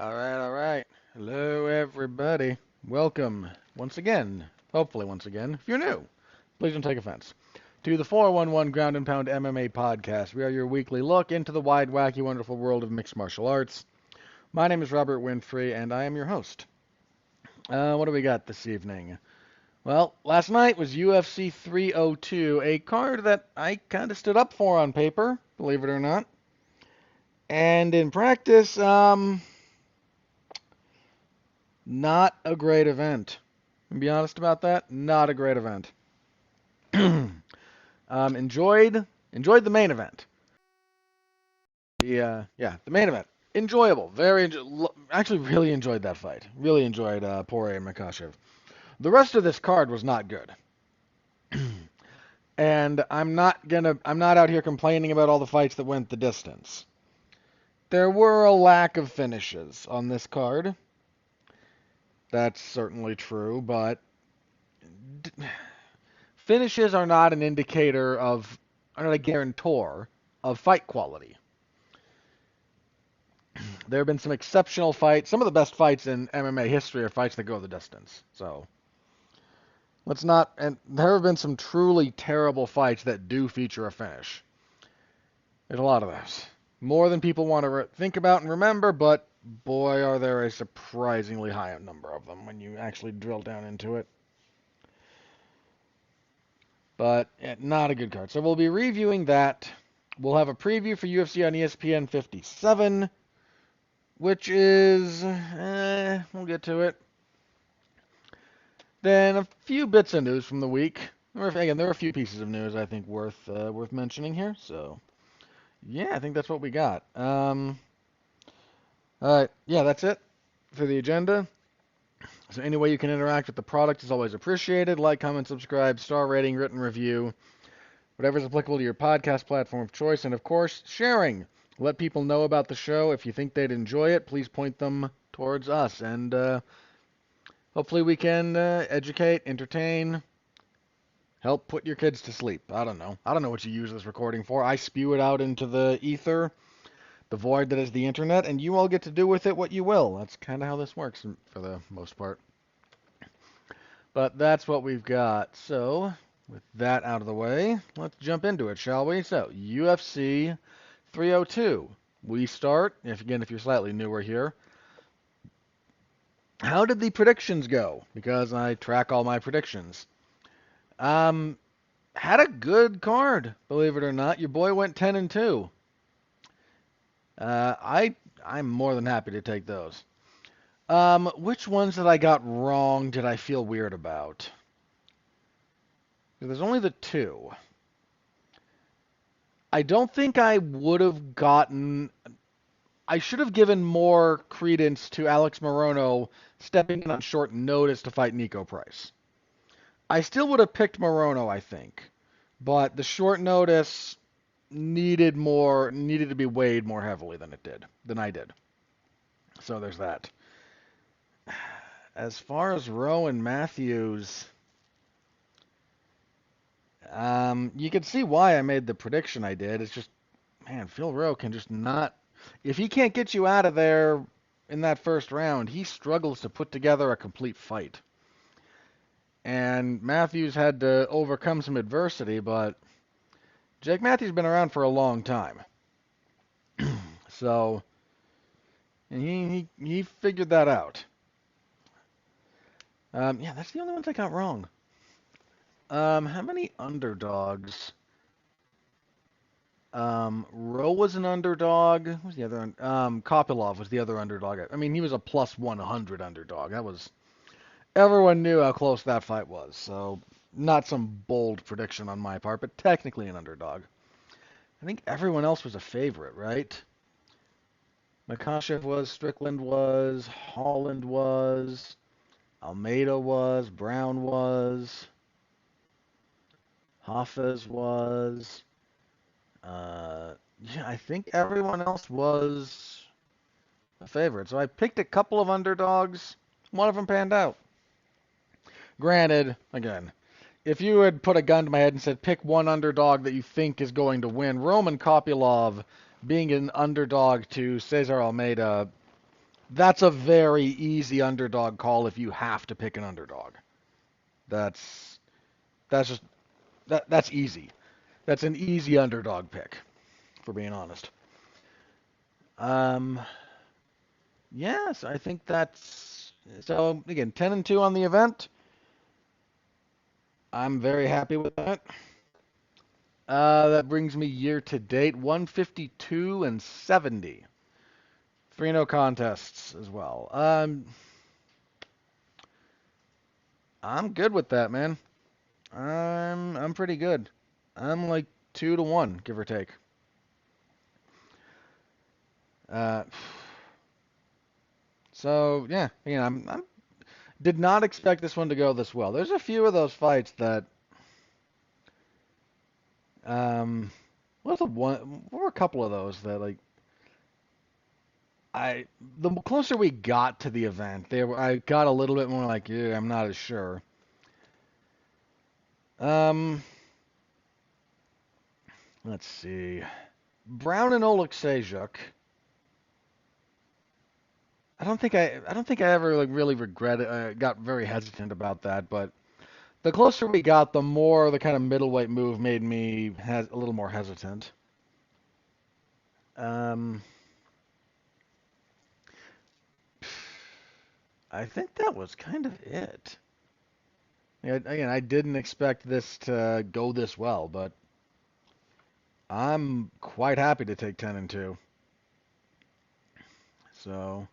All right. Hello, everybody. Welcome once again, hopefully once again. If you're new, please don't take offense, to the 411 Ground and Pound MMA podcast. We are your weekly look into the wide, wacky, wonderful world of mixed martial arts. My name is Robert Winfrey, and I am your host. What do we got this evening? Well, last night was UFC 302, a card that I kind of stood up for on paper, believe it or not. And in practice, not a great event. And be honest about that, not a great event. Enjoyed the main event. The main event. Enjoyable. Actually really enjoyed that fight. Really enjoyed Poirier and Makhachev. The rest of this card was not good. And I'm not out here complaining about all the fights that went the distance. There were a lack of finishes on this card. That's certainly true, but finishes are not an indicator of, are not a guarantor of fight quality. There have been some exceptional fights. Some of the best fights in MMA history are fights that go the distance. So let's not. And there have been some truly terrible fights that do feature a finish. There's a lot of those. More than people want to think about and remember, but boy, are there a surprisingly high number of them when you actually drill down into it. But not a good card. So we'll be reviewing that. We'll have a preview for UFC on ESPN 57, which is, we'll get to it. Then a few bits of news from the week. Again, there are a few pieces of news I think worth mentioning here. So, yeah, I think that's what we got. All right, yeah, that's it for the agenda. So any way you can interact with the product is always appreciated. Like, comment, subscribe, star rating, written review, whatever is applicable to your podcast platform of choice. And, of course, sharing. Let people know about the show. If you think they'd enjoy it, please point them towards us. And hopefully we can educate, entertain, help put your kids to sleep. I don't know. I don't know what you use this recording for. I spew it out into the ether, the void that is the internet, and you all get to do with it what you will. That's kind of how this works for the most part. But that's what we've got. So, with that out of the way, let's jump into it, shall we? So, UFC 302. We start, if you're slightly newer here. How did the predictions go? Because I track all my predictions. Had a good card, believe it or not. Your boy went 10-2. I'm more than happy to take those. Which ones that I got wrong did I feel weird about? There's only the two. I don't think I would have gotten... I should have given more credence to Alex Morono stepping in on short notice to fight Nico Price. I still would have picked Morono, I think. But the short notice needed to be weighed more heavily than I did. So there's that. As far as Rowe and Matthews, you can see why I made the prediction I did. It's just, man, Phil Rowe can just not... If he can't get you out of there in that first round, he struggles to put together a complete fight. And Matthews had to overcome some adversity, but Jake Matthews has been around for a long time. So, and he figured that out. Yeah, that's the only ones I got wrong. How many underdogs? Rowe was an underdog. Who was the other? Kopylov was the other underdog. I mean, he was a plus 100 underdog. That was... Everyone knew how close that fight was, so not some bold prediction on my part, but technically an underdog. I think everyone else was a favorite, right? Makhachev was, Strickland was, Holland was, Almeida was, Brown was, Hafez was. Yeah, I think everyone else was a favorite. So I picked a couple of underdogs. One of them panned out. Granted, again, if you had put a gun to my head and said pick one underdog that you think is going to win, Roman Kopylov being an underdog to Cesar Almeida That's a very easy underdog call if you have to pick an underdog. That's that's just that's easy. That's an easy underdog pick, for being honest. Um, yes, I think that's so. Again, 10-2 on the event. I'm very happy with that. That brings me year to date 152 and 70. 3 no contests as well. I'm good with that, man. I'm pretty good. I'm like 2-1, give or take. Uh, so yeah, I'm did not expect this one to go this well. There's a few of those fights that what's the one? What were a couple of those that like I the closer we got to the event, I got a little bit more like, yeah, I'm not as sure. Um, let's see. Brown and Oleksiejczuk. I don't think I ever like really regretted. Got very hesitant about that, but the closer we got, the more the kind of middleweight move made me a little more hesitant. Um, I think that was kind of it. Yeah, again, I didn't expect this to go this well, but I'm quite happy to take 10-2. So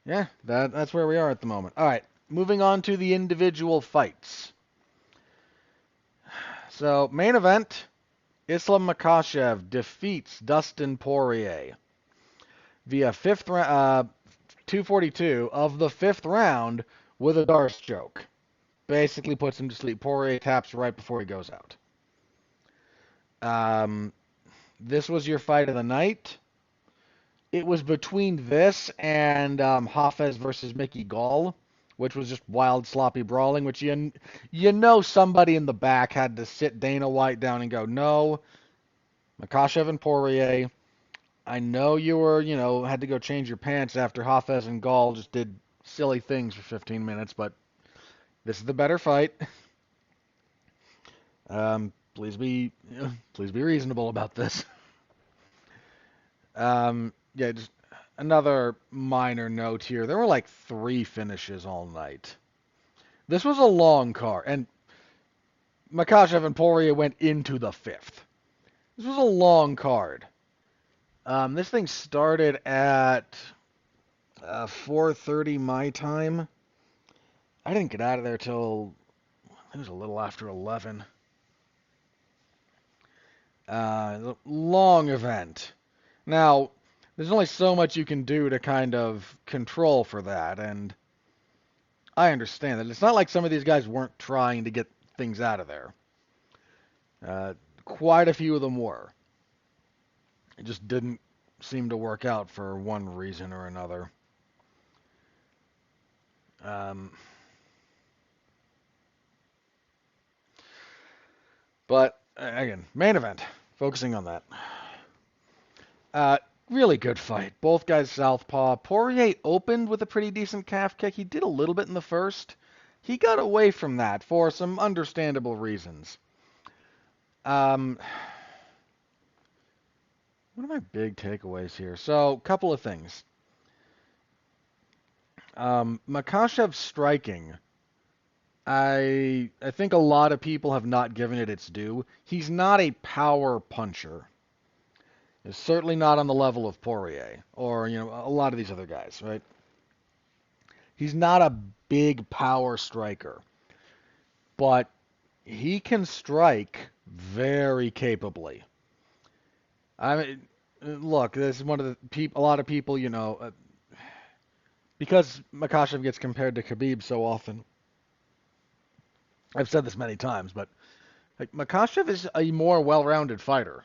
yeah, that's where we are at the moment. All right, moving on to the individual fights. So main event, Islam Makhachev defeats Dustin Poirier via 242 of the fifth round with a Darce choke. Basically puts him to sleep. Poirier taps right before he goes out. Um, this was your fight of the night. It was between this and Hafez versus Mickey Gall, which was just wild, sloppy brawling, which you know somebody in the back had to sit Dana White down and go, no, Makhachev and Poirier, I know you were, had to go change your pants after Hafez and Gall just did silly things for 15 minutes, but this is the better fight. Please be, please be reasonable about this. Yeah, just another minor note here. There were like 3 finishes all night. This was a long card, and Makhachev and Poirier went into the 5th. This was a long card. This thing started at 4:30 my time. I didn't get out of there till it was a little after 11. Long event. Now, there's only so much you can do to kind of control for that, and I understand that. It's not like some of these guys weren't trying to get things out of there. Quite a few of them were. It just didn't seem to work out for one reason or another. Um, but again, main event, focusing on that. Uh, really good fight. Both guys southpaw. Poirier opened with a pretty decent calf kick. He did a little bit in the first. He got away from that for some understandable reasons. One of my big takeaways here. So, couple of things. Makhachev's striking. I think a lot of people have not given it its due. He's not a power puncher. He's certainly not on the level of Poirier or a lot of these other guys, right? He's not a big power striker, but he can strike very capably. I mean, look, this is one of the a lot of people, because Makhachev gets compared to Khabib so often. I've said this many times, but like Makhachev is a more well-rounded fighter.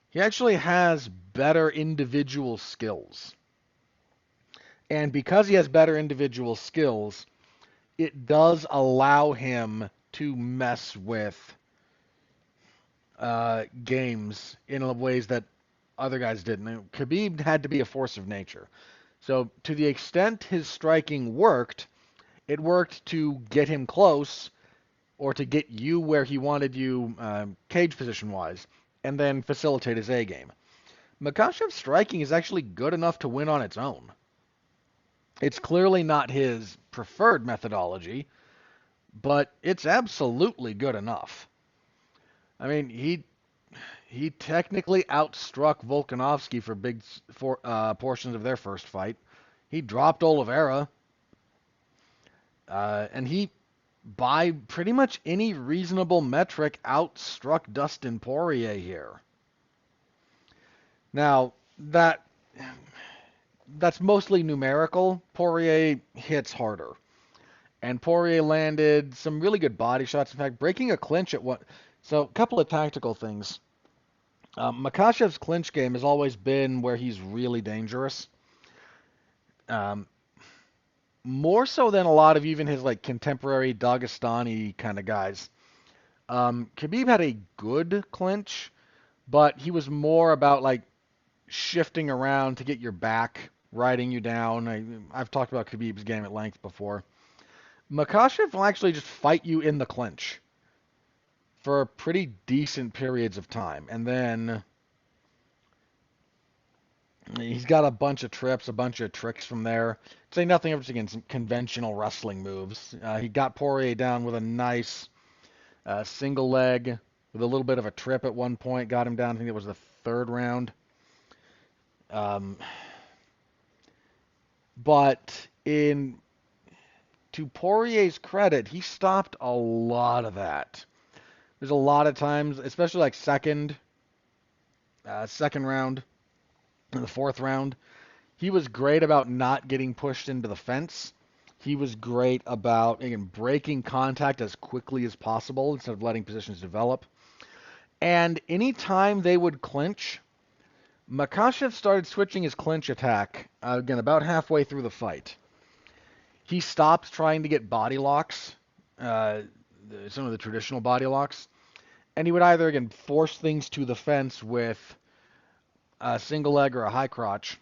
He actually has better individual skills. And because he has better individual skills, it does allow him to mess with games in ways that other guys didn't. Khabib had to be a force of nature. So to the extent his striking worked, it worked to get him close or to get you where he wanted you cage position wise, and then facilitate his A game. Makhachev's striking is actually good enough to win on its own. It's clearly not his preferred methodology, but it's absolutely good enough. I mean, he technically outstruck Volkanovski for portions of their first fight. He dropped Oliveira, and he, by pretty much any reasonable metric, outstruck Dustin Poirier here. Now, that's mostly numerical. Poirier hits harder. And Poirier landed some really good body shots. In fact, breaking a clinch at one. So, a couple of tactical things. Makhachev's clinch game has always been where he's really dangerous. Um, More so than a lot of even his like contemporary Dagestani kind of guys. Khabib had a good clinch, but he was more about like shifting around to get your back, riding you down. I've talked about Khabib's game at length before. Makhachev will actually just fight you in the clinch for pretty decent periods of time, and then he's got a bunch of trips, a bunch of tricks from there. Say nothing of against conventional wrestling moves. He got Poirier down with a nice single leg with a little bit of a trip at one point. Got him down. I think it was the third round. But to Poirier's credit, he stopped a lot of that. There's a lot of times, especially like second round, in the fourth round, he was great about not getting pushed into the fence. He was great about, again, breaking contact as quickly as possible instead of letting positions develop. And anytime they would clinch, Makhachev started switching his clinch attack, again, about halfway through the fight. He stopped trying to get body locks, some of the traditional body locks, and he would either, again, force things to the fence with a single leg or a high crotch.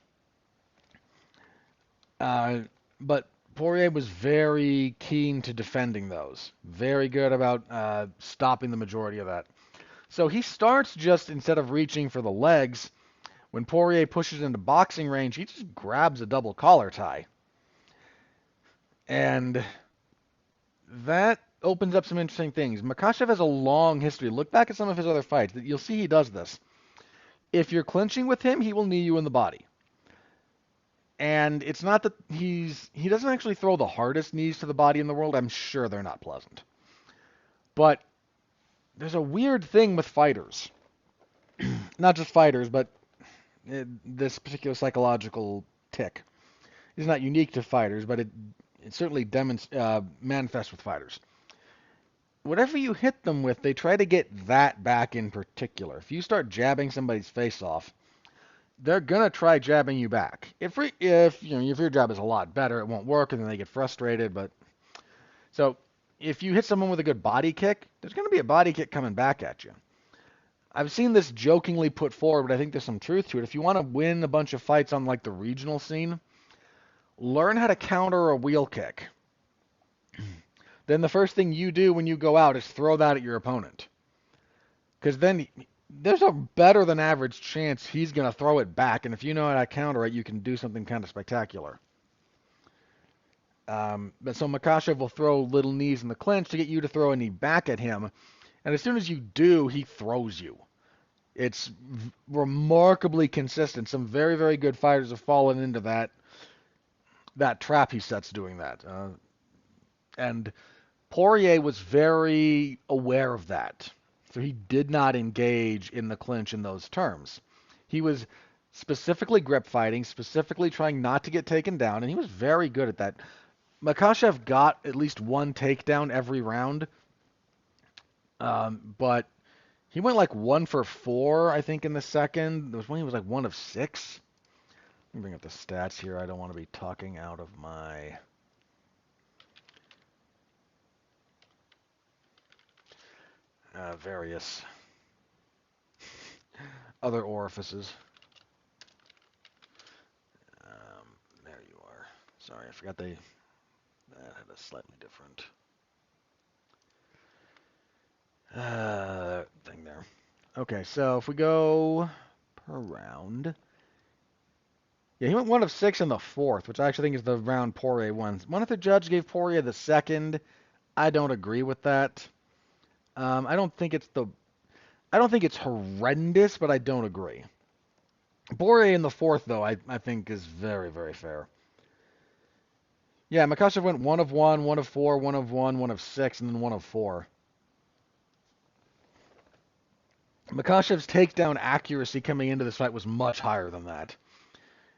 But Poirier was very keen to defending those. Very good about stopping the majority of that. So he starts just, instead of reaching for the legs, when Poirier pushes into boxing range, he just grabs a double collar tie. And that opens up some interesting things. Makhachev has a long history. Look back at some of his other fights. You'll see he does this. If you're clinching with him, he will knee you in the body. And it's not that he doesn't actually throw the hardest knees to the body in the world. I'm sure they're not pleasant. But there's a weird thing with fighters. Not just fighters, but this particular psychological tick. It's not unique to fighters, but it certainly manifests with fighters. Whatever you hit them with, they try to get that back in particular. If you start jabbing somebody's face off, they're gonna try jabbing you back. If your jab is a lot better, it won't work, and then they get frustrated. But so if you hit someone with a good body kick, there's gonna be a body kick coming back at you. I've seen this jokingly put forward, but I think there's some truth to it. If you want to win a bunch of fights on like the regional scene, learn how to counter a wheel kick. Then the first thing you do when you go out is throw that at your opponent. Because then there's a better than average chance he's going to throw it back, and if you know how to counter it, you can do something kind of spectacular. But so Makhachev will throw little knees in the clinch to get you to throw a knee back at him, and as soon as you do, he throws you. It's remarkably consistent. Some very, very good fighters have fallen into that trap he sets doing that. And Poirier was very aware of that. So he did not engage in the clinch in those terms. He was specifically grip fighting, specifically trying not to get taken down, and he was very good at that. Makhachev got at least one takedown every round, but he went like 1 for 4, I think, in the second. There was one he was like 1 of 6. Let me bring up the stats here. I don't want to be talking out of my various other orifices. Sorry, I forgot that had a slightly different thing there. Okay, so if we go per round, yeah, he went 1 of 6 in the fourth, which I actually think is the round Poirier won. One if the judge gave Poirier the second. I don't agree with that. I don't think it's horrendous, but I don't agree. Poirier in the fourth, though, I think is very, very fair. Yeah, Makhachev went 1 of 1, 1 of 4, 1 of 1, 1 of 6, and then 1 of 4. Makhachev's takedown accuracy coming into this fight was much higher than that.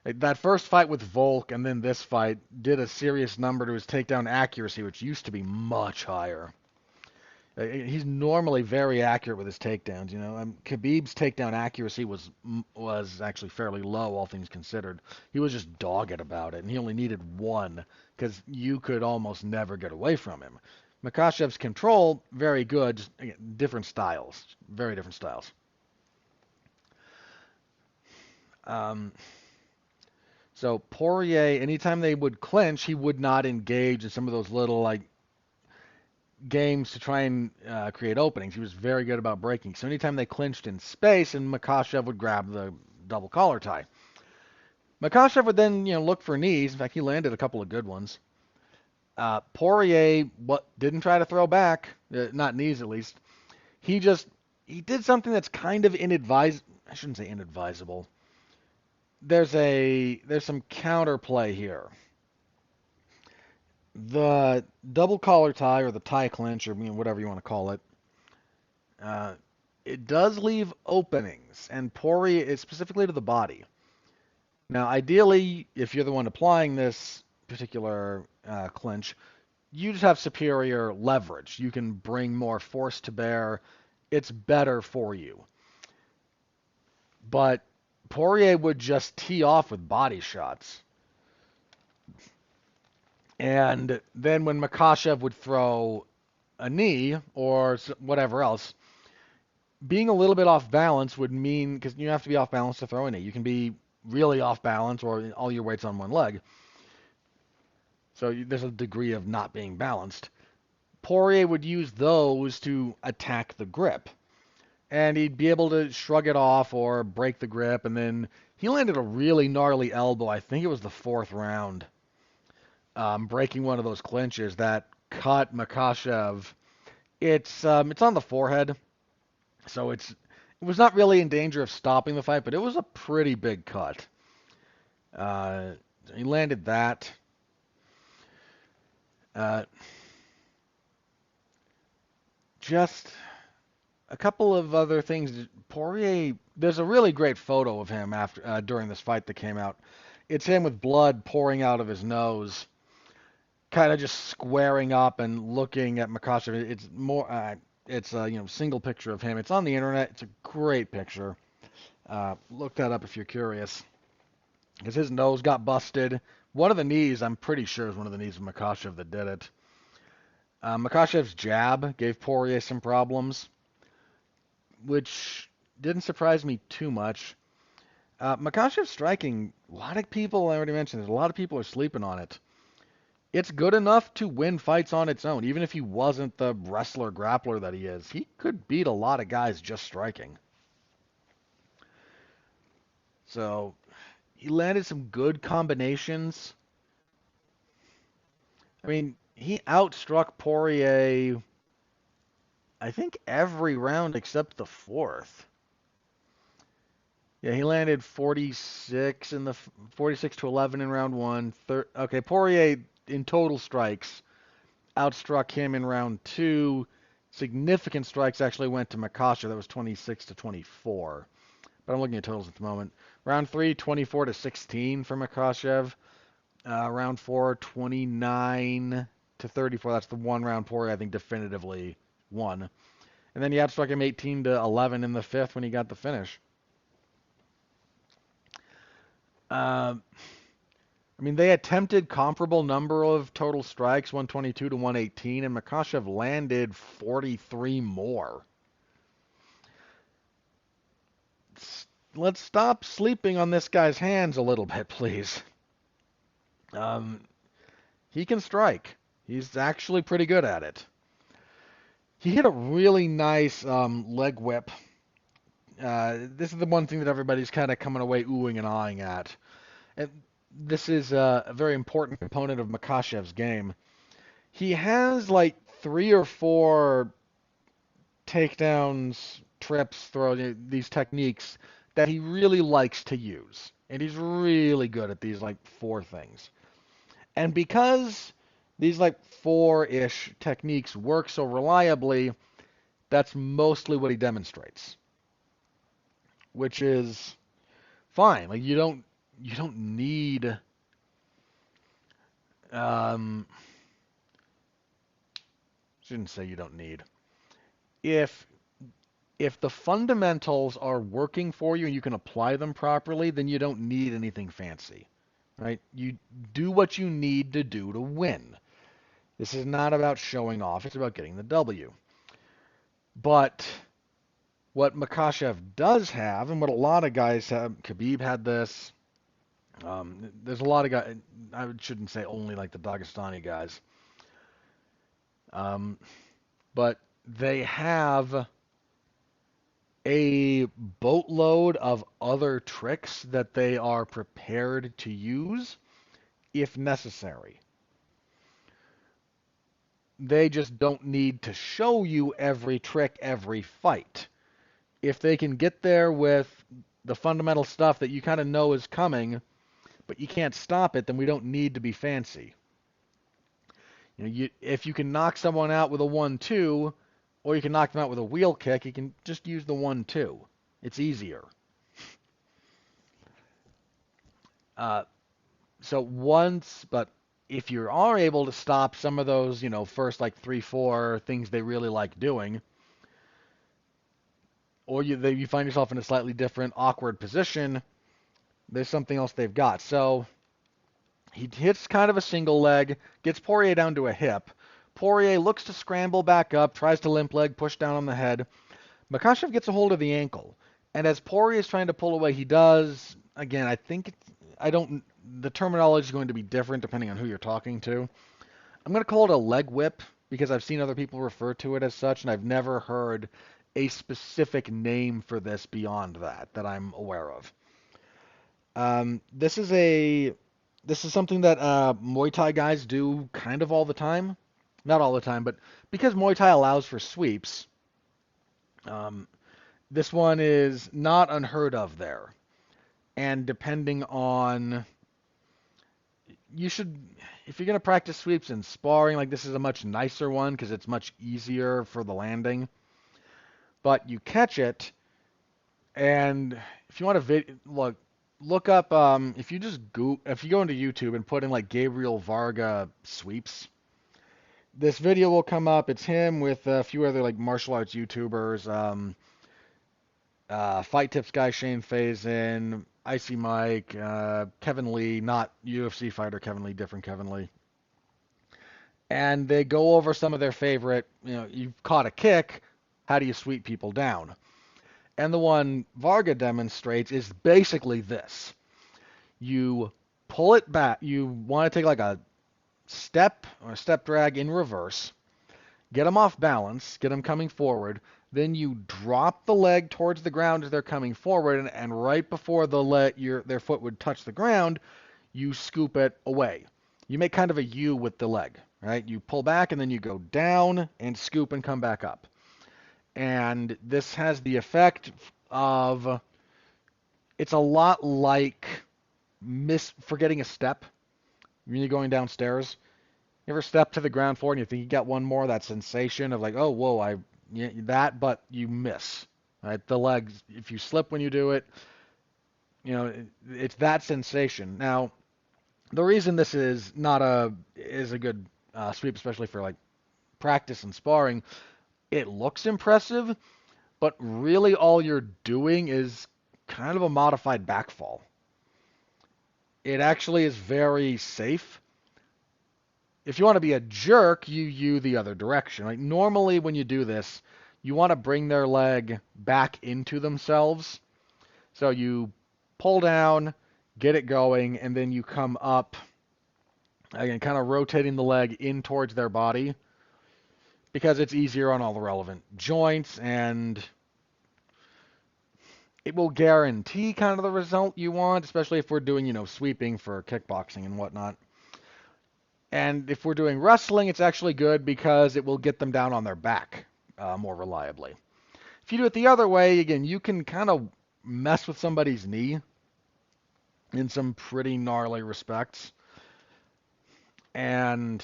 Like, that first fight with Volk and then this fight did a serious number to his takedown accuracy, which used to be much higher. He's normally very accurate with his takedowns. Khabib's takedown accuracy was actually fairly low, all things considered. He was just dogged about it, and he only needed one because you could almost never get away from him. Makhachev's control, very good, just again, different styles, very different styles. So Poirier, anytime they would clinch, he would not engage in some of those little games to try and create openings. He was very good about breaking. So anytime they clinched in space, and Makhachev would grab the double collar tie. Makhachev would then look for knees. In fact, he landed a couple of good ones. Poirier didn't try to throw back, not knees at least. He did something that's kind of inadvisable. I shouldn't say inadvisable. There's some counterplay here. The double collar tie or the tie clinch or whatever you want to call it, it does leave openings, and Poirier is specifically to the body. Now, ideally, if you're the one applying this particular clinch, you just have superior leverage. You can bring more force to bear. It's better for you. But Poirier would just tee off with body shots. And then when Makhachev would throw a knee or whatever else, being a little bit off balance would mean, because you have to be off balance to throw a knee. You can be really off balance or all your weight's on one leg. So there's a degree of not being balanced. Poirier would use those to attack the grip. And he'd be able to shrug it off or break the grip. And then he landed a really gnarly elbow. I think it was the fourth round. Breaking one of those clinches that cut Makhachev. It's on the forehead. So it was not really in danger of stopping the fight, but it was a pretty big cut. He landed that. Just a couple of other things. Poirier, there's a really great photo of him during this fight that came out. It's him with blood pouring out of his nose, kind of just squaring up and looking at Makhachev. It's more, it's a single picture of him. It's on the internet. It's a great picture. Look that up if you're curious. Because his nose got busted. One of the knees, I'm pretty sure, is one of the knees of Makhachev that did it. Makhachev's jab gave Poirier some problems, which didn't surprise me too much. Makhachev's striking, a lot of people, I already mentioned, a lot of people are sleeping on it. It's good enough to win fights on its own. Even if he wasn't the wrestler grappler that he is, he could beat a lot of guys just striking. So he landed some good combinations. I mean, he outstruck Poirier, I think, every round except the fourth. Yeah, he landed 46 in the 46 to 11 in round one. Okay, Poirier in total strikes outstruck him in round two. Significant strikes actually went to Makhachev. That was 26 to 24. But I'm looking at totals at the moment. Round three, 24 to 16 for Makhachev. Round four, 29 to 34. That's the one round Poirier I think definitively won. And then he outstruck him 18 to 11 in the fifth when he got the finish. I mean, they attempted comparable number of total strikes, 122 to 118, and Makhachev landed 43 more. Let's stop sleeping on this guy's hands a little bit, please. He can strike. He's actually pretty good at it. He hit a really nice leg whip. This is the one thing that everybody's kind of coming away oohing and ahhing at. And this is a very important component of Makhachev's game. He has like 3 or 4 takedowns, trips, these techniques that he really likes to use. And he's really good at these like 4 things. And because these like 4-ish techniques work so reliably, that's mostly what he demonstrates, which is fine. Like you don't need um shouldn't say you don't need. If if the fundamentals are working for you and you can apply them properly, then you don't need anything fancy, right? You do what you need to do to win. This is not about showing off, it's about getting the W. But what Makhachev does have, and what a lot of guys have, Khabib had this, there's a lot of guys, I shouldn't say only like the Dagestani guys, um, but they have a boatload of other tricks that they are prepared to use if necessary. They just don't need to show you every trick every fight. If they can get there with the fundamental stuff that you kind of know is coming, but you can't stop it, then we don't need to be fancy. If you can knock someone out with a 1-2, or you can knock them out with a wheel kick, you can just use the 1-2. It's easier. But if you are able to stop some of those, first like 3-4 things they really like doing, or you find yourself in a slightly different, awkward position, there's something else they've got. So he hits kind of a single leg, gets Poirier down to a hip. Poirier looks to scramble back up, tries to limp leg, push down on the head. Makhachev gets a hold of the ankle, and as Poirier is trying to pull away, he does. Again, the terminology is going to be different depending on who you're talking to. I'm going to call it a leg whip because I've seen other people refer to it as such, and I've never heard a specific name for this beyond that I'm aware of. This is something that Muay Thai guys do kind of all the time. Not all the time, but because Muay Thai allows for sweeps, this one is not unheard of there. And depending on, if you're going to practice sweeps in sparring, like this is a much nicer one because it's much easier for the landing. But you catch it, and if you want to look up, if you go into YouTube and put in like Gabriel Varga sweeps, this video will come up. It's him with a few other like martial arts YouTubers, Fight Tips guy Shane Faison, Icy Mike, Kevin Lee, not UFC fighter Kevin Lee, different Kevin Lee. And they go over some of their favorite, you've caught a kick, how do you sweep people down? And the one Varga demonstrates is basically this. You pull it back, you want to take like a step or a step drag in reverse, get them off balance, get them coming forward, then you drop the leg towards the ground as they're coming forward, and right before their foot would touch the ground, you scoop it away. You make kind of a U with the leg, right? You pull back and then you go down and scoop and come back up. And this has the effect of, it's a lot like forgetting a step when you're going downstairs. You ever step to the ground floor and you think you got one more? That sensation of like, oh, whoa, but you miss. Right? The legs, if you slip when you do it, it's that sensation. Now, the reason this is a good sweep, especially for like practice and sparring, it looks impressive, but really all you're doing is kind of a modified backfall. It actually is very safe. If you want to be a jerk, you the other direction. Like normally when you do this, you want to bring their leg back into themselves. So you pull down, get it going, and then you come up Again, kind of rotating the leg in towards their body because it's easier on all the relevant joints, and it will guarantee kind of the result you want, especially if we're doing, sweeping for kickboxing and whatnot. And if we're doing wrestling, it's actually good because it will get them down on their back more reliably. If you do it the other way, again, you can kind of mess with somebody's knee in some pretty gnarly respects. And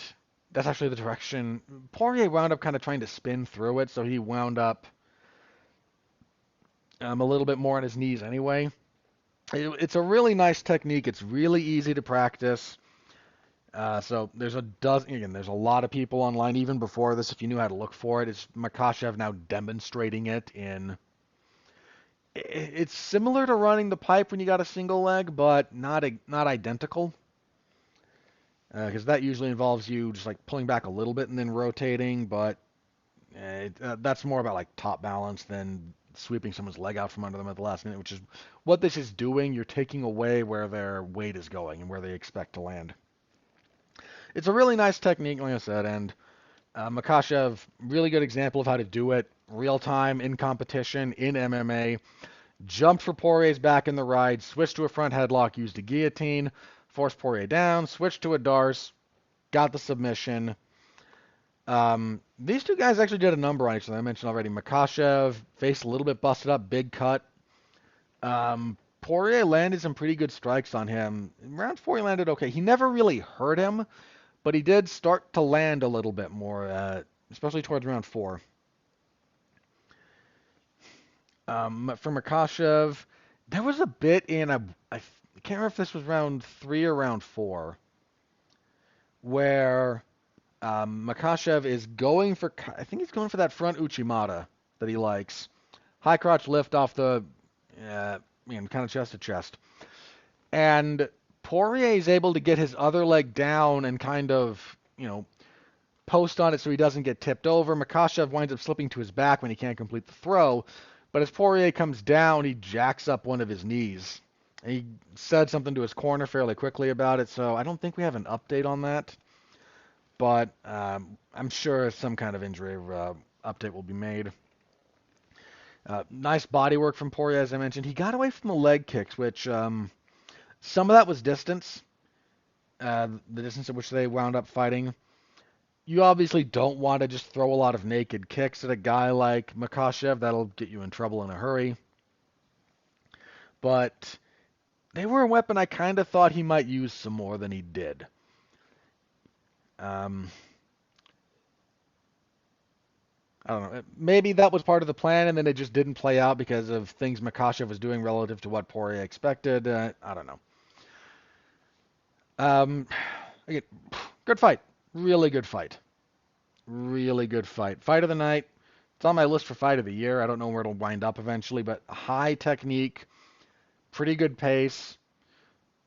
that's actually the direction. Poirier wound up kind of trying to spin through it, so he wound up a little bit more on his knees anyway. It's a really nice technique. It's really easy to practice. So there's there's a lot of people online even before this. If you knew how to look for it, it's Makhachev now demonstrating it in. It's similar to running the pipe when you got a single leg, but not identical. Because that usually involves you just like pulling back a little bit and then rotating, but that's more about like top balance than sweeping someone's leg out from under them at the last minute, which is what this is doing. You're taking away where their weight is going and where they expect to land. It's a really nice technique, like I said, and Makhachev, really good example of how to do it real time in competition in MMA. Jumped for Poirier's back in the ride, switched to a front headlock, used a guillotine, forced Poirier down, switched to a Darce, got the submission. These two guys actually did a number on each other. I mentioned already. Makhachev, face a little bit busted up, big cut. Poirier landed some pretty good strikes on him. Round 4 he landed okay. He never really hurt him, but he did start to land a little bit more, especially towards round 4. For Makhachev, there was a bit I can't remember if this was round 3 or round 4, where Makhachev is going for, I think he's going for that front Uchimata that he likes. High crotch lift off the, kind of chest to chest. And Poirier is able to get his other leg down and kind of, post on it so he doesn't get tipped over. Makhachev winds up slipping to his back when he can't complete the throw. But as Poirier comes down, he jacks up one of his knees. He said something to his corner fairly quickly about it, so I don't think we have an update on that. But I'm sure some kind of injury update will be made. Nice body work from Poirier, as I mentioned. He got away from the leg kicks, which some of that was distance, the distance at which they wound up fighting. You obviously don't want to just throw a lot of naked kicks at a guy like Makhachev. That'll get you in trouble in a hurry. But they were a weapon I kind of thought he might use some more than he did. I don't know. Maybe that was part of the plan, and then it just didn't play out because of things Makhachev was doing relative to what Poirier expected. I don't know. Again, good fight. Really good fight. Really good fight. Fight of the night. It's on my list for fight of the year. I don't know where it'll wind up eventually, but high technique, pretty good pace,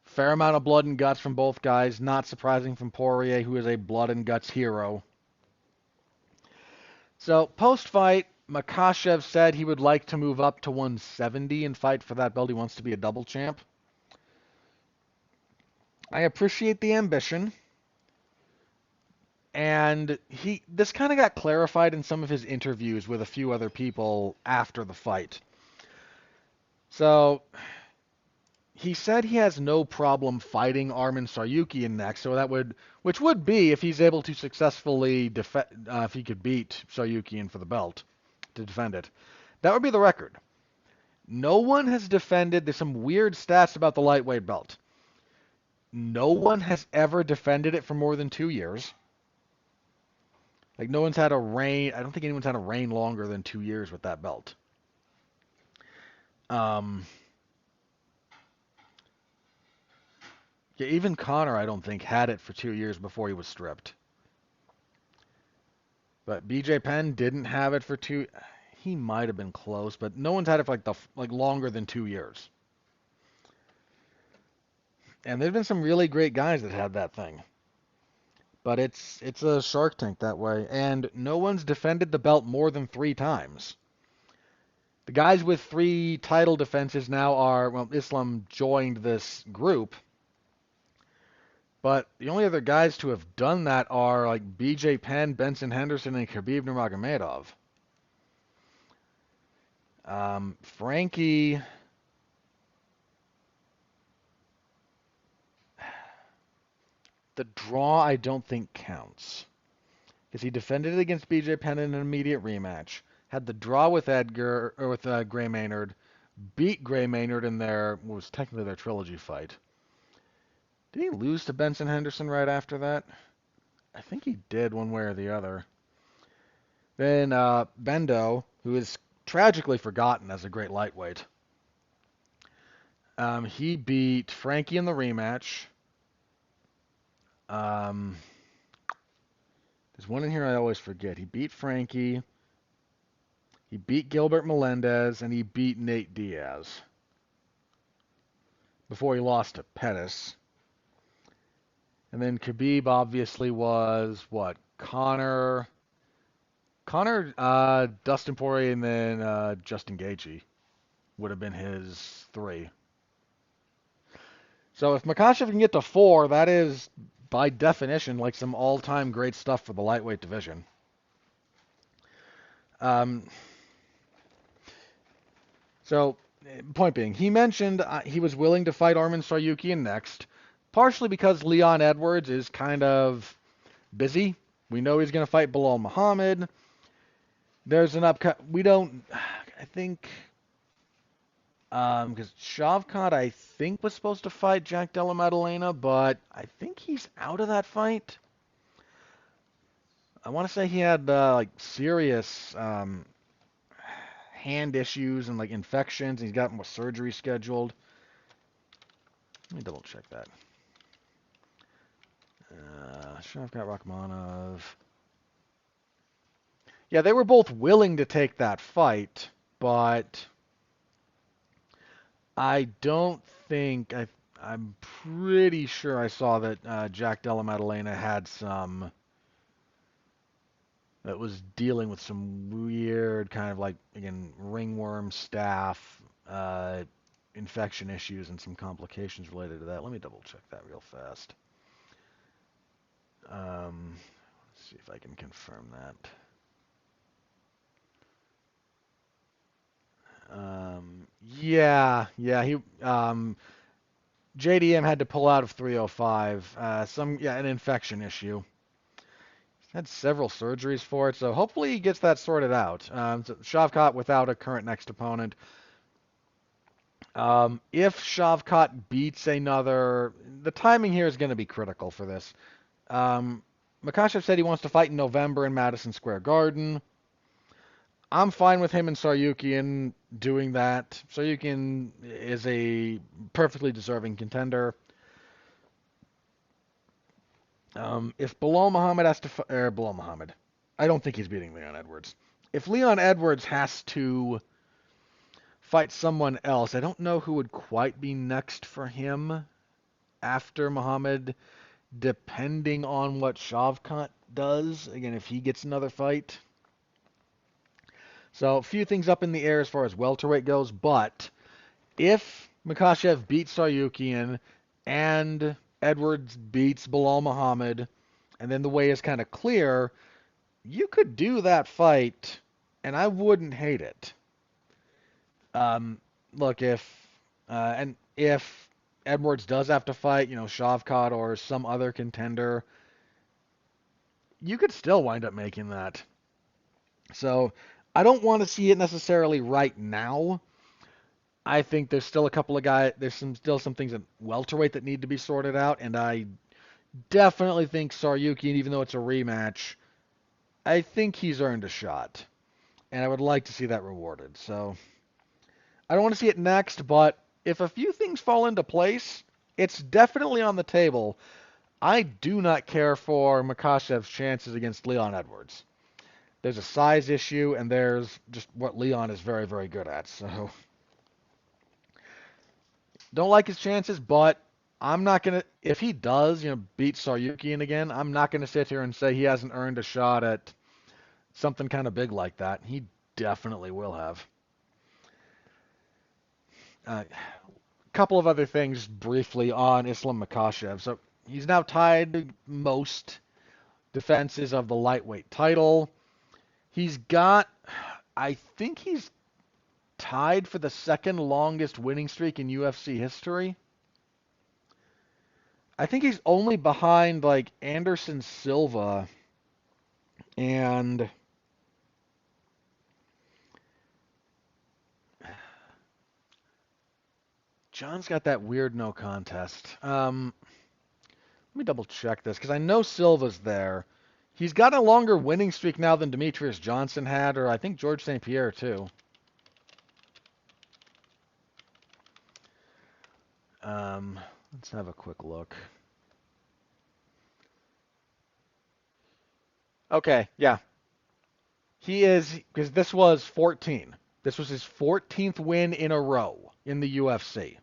fair amount of blood and guts from both guys. Not surprising from Poirier, who is a blood and guts hero. So, post-fight, Makhachev said he would like to move up to 170 and fight for that belt. He wants to be a double champ. I appreciate the ambition. And this kind of got clarified in some of his interviews with a few other people after the fight. So, he said he has no problem fighting Arman Tsarukyan next, which would be if he's able to successfully if he could beat Tsarukyan for the belt to defend it. That would be the record. No one has defended. There's some weird stats about the lightweight belt. No one has ever defended it for more than 2 years. Like, no one's had a reign. I don't think anyone's had a reign longer than 2 years with that belt. Yeah, even Conor, I don't think, had it for 2 years before he was stripped. But BJ Penn didn't have it for 2. He might have been close, but no one's had it for like longer than 2 years. And there's been some really great guys that had that thing. But it's a Shark Tank that way, and no one's defended the belt more than 3 times. The guys with 3 title defenses now are, well, Islam joined this group, But the only other guys to have done that are like BJ Penn, Benson Henderson, and Khabib Nurmagomedov. Frankie, the draw I don't think counts because he defended it against BJ Penn in an immediate rematch, had the draw with Edgar or with Gray Maynard, beat Gray Maynard in their what was technically their trilogy fight. Did he lose to Benson Henderson right after that? I think he did one way or the other. Then Bendo, who is tragically forgotten as a great lightweight, he beat Frankie in the rematch. Um, there's one in here I always forget. He beat Frankie, he beat Gilbert Melendez, and he beat Nate Diaz before he lost to Pettis. And then Khabib obviously was what? Dustin Poirier, and then Justin Gaethje would have been his three. So if Makhachev can get to 4, that is by definition like some all-time great stuff for the lightweight division. So point being, he mentioned he was willing to fight Arman Tsarukyan next, partially because Leon Edwards is kind of busy. We know he's going to fight Belal Muhammad. There's an we don't, I think, because Shavkat, I think, was supposed to fight Jack Della Maddalena, but I think he's out of that fight. I want to say he had like serious hand issues and like infections, and he's got more surgery scheduled. Let me double check that. Shavkat Rakhmonov. Yeah, they were both willing to take that fight, but I don't think I'm pretty sure I saw that Jack Della Maddalena had some that was dealing with some weird kind of like again ringworm staph infection issues and some complications related to that. Let me double check that real fast. Let's see if I can confirm that. Yeah, he JDM had to pull out of 305. An infection issue. He's had several surgeries for it, so hopefully he gets that sorted out. So Shavkat without a current next opponent. If Shavkat beats another, the timing here is going to be critical for this. Makhachev said he wants to fight in November in Madison Square Garden. I'm fine with him and Tsarukyan doing that. Tsarukyan is a perfectly deserving contender. If Belal Muhammad has to Belal Muhammad, I don't think he's beating Leon Edwards. If Leon Edwards has to fight someone else, I don't know who would quite be next for him after Muhammad, depending on what Shavkat does. Again, if he gets another fight. So a few things up in the air as far as welterweight goes, but if Makhachev beats Tsarukyan and Edwards beats Belal Muhammad, and then the way is kind of clear, you could do that fight, and I wouldn't hate it. Look, if Edwards does have to fight, Shavkat or some other contender, you could still wind up making that. So I don't want to see it necessarily right now. I think there's still a couple of guys. There's still some things at welterweight that need to be sorted out, and I definitely think Tsarukyan, even though it's a rematch, I think he's earned a shot, and I would like to see that rewarded. So I don't want to see it next, but if a few things fall into place, it's definitely on the table. I do not care for Makhachev's chances against Leon Edwards. There's a size issue, and there's just what Leon is very, very good at. So don't like his chances, but I'm not going to, if he does, beat Tsarukyan again, I'm not going to sit here and say he hasn't earned a shot at something kind of big like that. He definitely will have. A couple of other things briefly on Islam Makhachev. So He's now tied most defenses of the lightweight title. He's got, I think he's tied for the second longest winning streak in UFC history. I think he's only behind like Anderson Silva and John's got that weird no contest. Let me double check this because I know Silva's there. He's got a longer winning streak now than Demetrius Johnson had, or I think George St. Pierre too. Let's have a quick look. Okay, yeah. He is, because this was 14. This was his 14th win in a row in the UFC.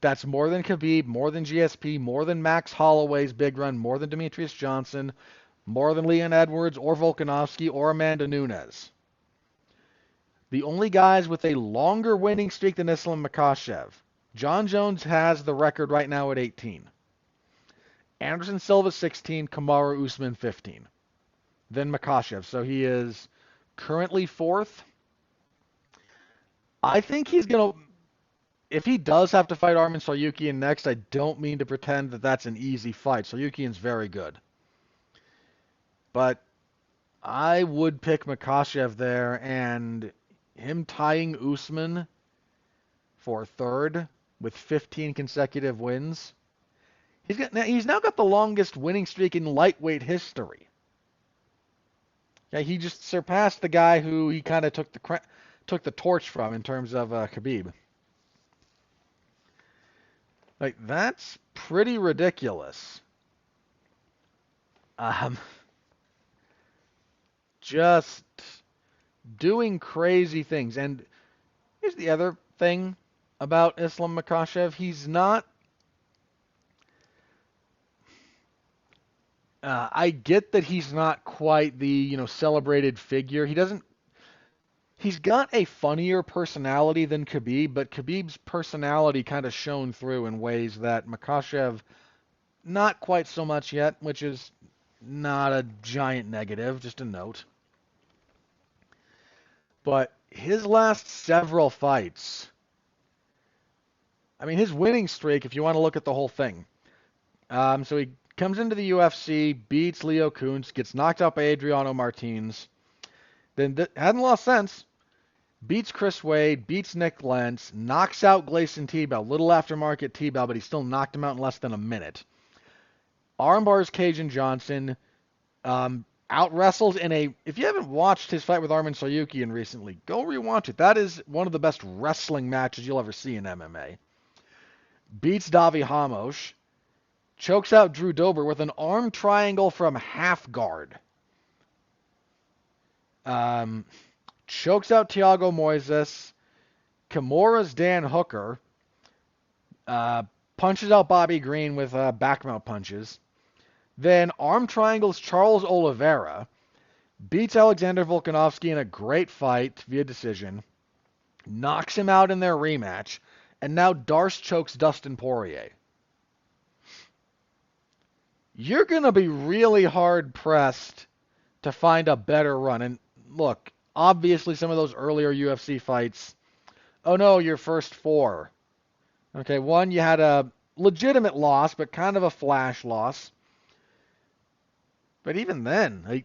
That's more than Khabib, more than GSP, more than Max Holloway's big run, more than Demetrius Johnson, more than Leon Edwards or Volkanovski or Amanda Nunes. The only guys with a longer winning streak than Islam Makhachev. John Jones has the record right now at 18. Anderson Silva 16, Kamaru Usman 15. Then Makhachev. So he is currently fourth. I think he's going to, if he does have to fight Arman Tsarukyan next, I don't mean to pretend that that's an easy fight. Tsarukyan's very good. But I would pick Makhachev there, and him tying Usman for third with 15 consecutive wins. He's now got the longest winning streak in lightweight history. Yeah, he just surpassed the guy who he kind of took the torch from in terms of Khabib. Like, that's pretty ridiculous. Just doing crazy things. And here's the other thing about Islam Makhachev. He's not... I get that he's not quite the, celebrated figure. He's got a funnier personality than Khabib, but Khabib's personality kind of shone through in ways that Makhachev not quite so much yet, which is not a giant negative, just a note. But his last several fights, I mean, his winning streak, if you want to look at the whole thing. So he comes into the UFC, beats Leo Kuntz, gets knocked out by Adriano Martins, then hadn't lost since, beats Chris Wade, beats Nick Lentz, knocks out Gleison Tibau, little aftermarket Tibau, but he still knocked him out in less than a minute. Armbars Cajun Johnson, out wrestles in a... If you haven't watched his fight with Arman Tsarukyan recently, go rewatch it. That is one of the best wrestling matches you'll ever see in MMA. Beats Davi Hamosh, chokes out Drew Dober with an arm triangle from half guard. Chokes out Thiago Moises. Kimura's Dan Hooker. Punches out Bobby Green with back mount punches. Then arm triangles Charles Oliveira. Beats Alexander Volkanovski in a great fight via decision. Knocks him out in their rematch. And now Darce chokes Dustin Poirier. You're going to be really hard-pressed to find a better run. And look, obviously some of those earlier UFC fights, oh no, your first four. Okay, one, you had a legitimate loss, but kind of a flash loss. But even then,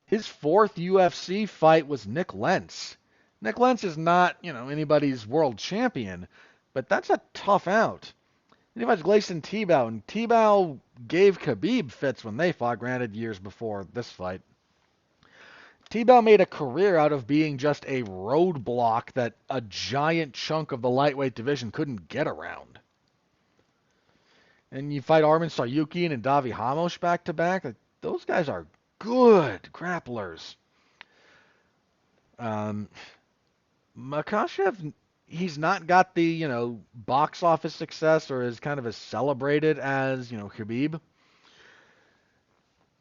his fourth UFC fight was Nick Lentz. Nick Lentz is not, anybody's world champion, but that's a tough out. And he fights Gleison Tibau, and Tibau gave Khabib fits when they fought, granted years before this fight. Tibau made a career out of being just a roadblock that a giant chunk of the lightweight division couldn't get around. And you fight Arman Tsarukyan and Davi Hamosh back-to-back. Those guys are good grapplers. Makhachev, he's not got the, box office success or is kind of as celebrated as, Khabib.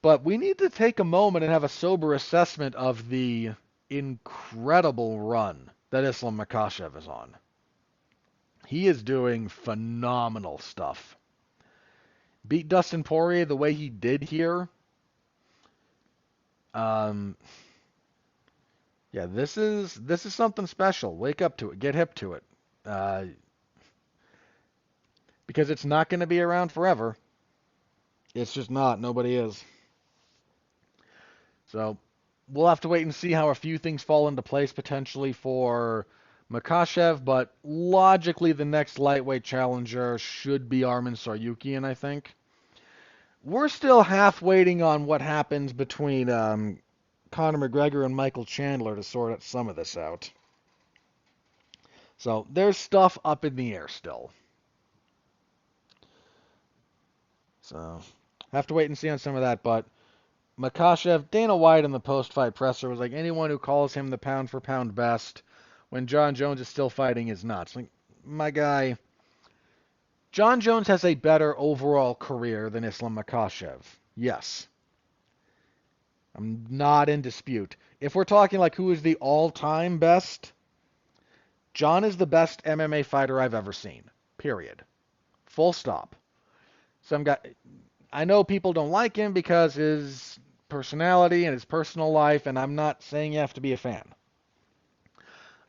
But we need to take a moment and have a sober assessment of the incredible run that Islam Makhachev is on. He is doing phenomenal stuff. beat Dustin Poirier the way he did here, um, yeah, this is something special. Wake up to it. Get hip to it. Uh, because it's not going to be around forever. It's just not. Nobody is. So we'll have to wait and see how a few things fall into place potentially for Makhachev, but logically the next lightweight challenger should be Arman Tsarukyan, I think. We're still half waiting on what happens between Conor McGregor and Michael Chandler to sort some of this out. So there's stuff up in the air still. So have to wait and see on some of that, but Makhachev, Dana White in the post-fight presser was like, anyone who calls him the pound-for-pound best when John Jones is still fighting is nuts. Like, my guy, John Jones has a better overall career than Islam Makhachev. Yes. I'm not in dispute. If we're talking like who is the all-time best, John is the best MMA fighter I've ever seen. Period. Full stop. Some guy, I know people don't like him because his personality and his personal life, and I'm not saying you have to be a fan.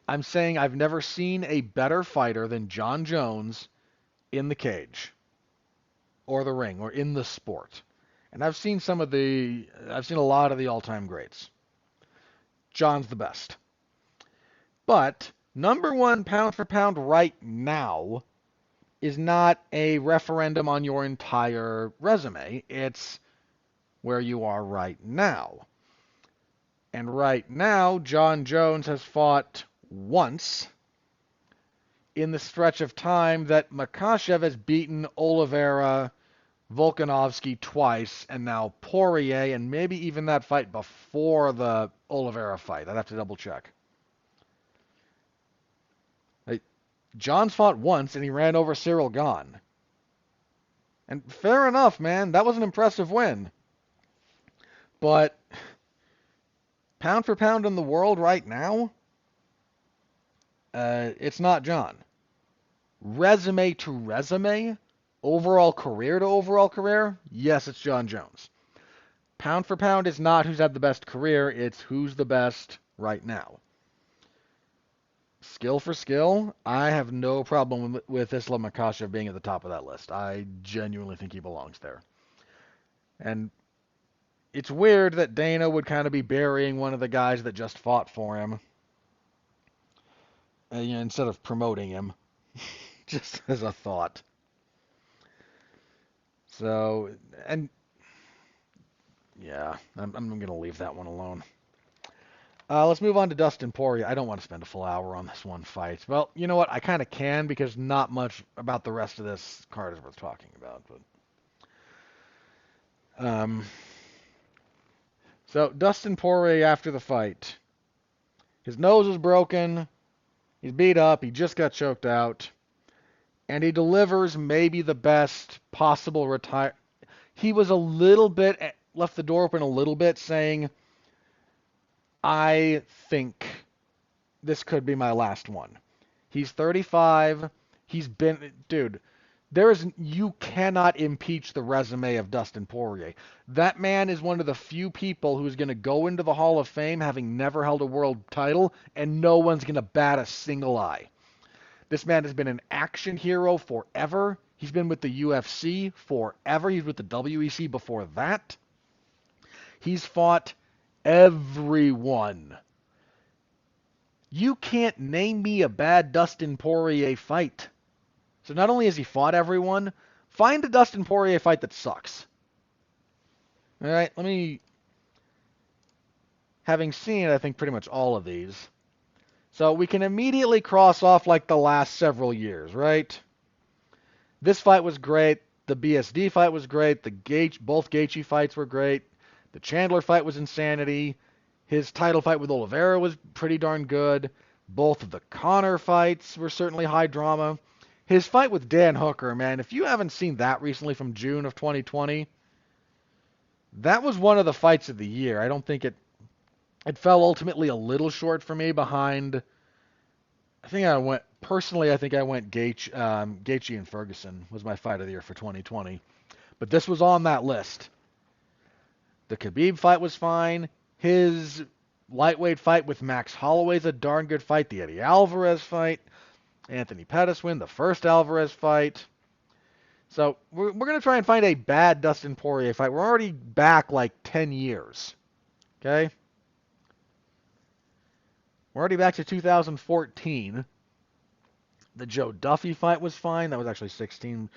I'm saying I've never seen a better fighter than John Jones in the cage or the ring or in the sport. And I've seen a lot of the all-time greats. John's the best. But number one pound for pound right now is not a referendum on your entire resume. It's where you are right now. And right now, John Jones has fought once in the stretch of time that Makhachev has beaten Oliveira, Volkanovski twice, and now Poirier, and maybe even that fight before the Oliveira fight. I'd have to double check. John's fought once, and he ran over Cyril Gane. And fair enough, man. That was an impressive win. But pound for pound in the world right now, it's not John. Resume to resume, overall career to overall career, yes, it's John Jones. Pound for pound is not who's had the best career, it's who's the best right now. Skill for skill, I have no problem with Islam Makhachev being at the top of that list. I genuinely think he belongs there. And it's weird that Dana would kind of be burying one of the guys that just fought for him instead of promoting him, just as a thought. So, and yeah, I'm going to leave that one alone. Let's move on to Dustin Poirier. I don't want to spend a full hour on this one fight. Well, you know what? I kind of can because not much about the rest of this card is worth talking about. But so Dustin Poirier after the fight, his nose was broken. He's beat up. He just got choked out, and he delivers maybe the best possible retire. He was a little bit left the door open a little bit, saying, I think this could be my last one. He's 35. Dude, you cannot impeach the resume of Dustin Poirier. That man is one of the few people who's going to go into the Hall of Fame having never held a world title, and no one's going to bat a single eye. This man has been an action hero forever. He's been with the UFC forever. He's with the WEC before that. He's fought everyone. You can't name me a bad Dustin Poirier fight. So not only has he fought everyone, find a Dustin Poirier fight that sucks. All right, having seen, I think, pretty much all of these, so we can immediately cross off like the last several years, right? This fight was great. The BSD fight was great. Both Gaethje fights were great. The Chandler fight was insanity. His title fight with Oliveira was pretty darn good. Both of the Conor fights were certainly high drama. His fight with Dan Hooker, man, if you haven't seen that recently from June of 2020, that was one of the fights of the year. I don't think it fell ultimately a little short for me behind, I think I went Gaethje and Ferguson was my fight of the year for 2020. But this was on that list. The Khabib fight was fine. His lightweight fight with Max Holloway's a darn good fight. The Eddie Alvarez fight. Anthony Pettis win the first Alvarez fight. So we're going to try and find a bad Dustin Poirier fight. We're already back like 10 years. Okay? We're already back to 2014. The Joe Duffy fight was fine. That was actually 16.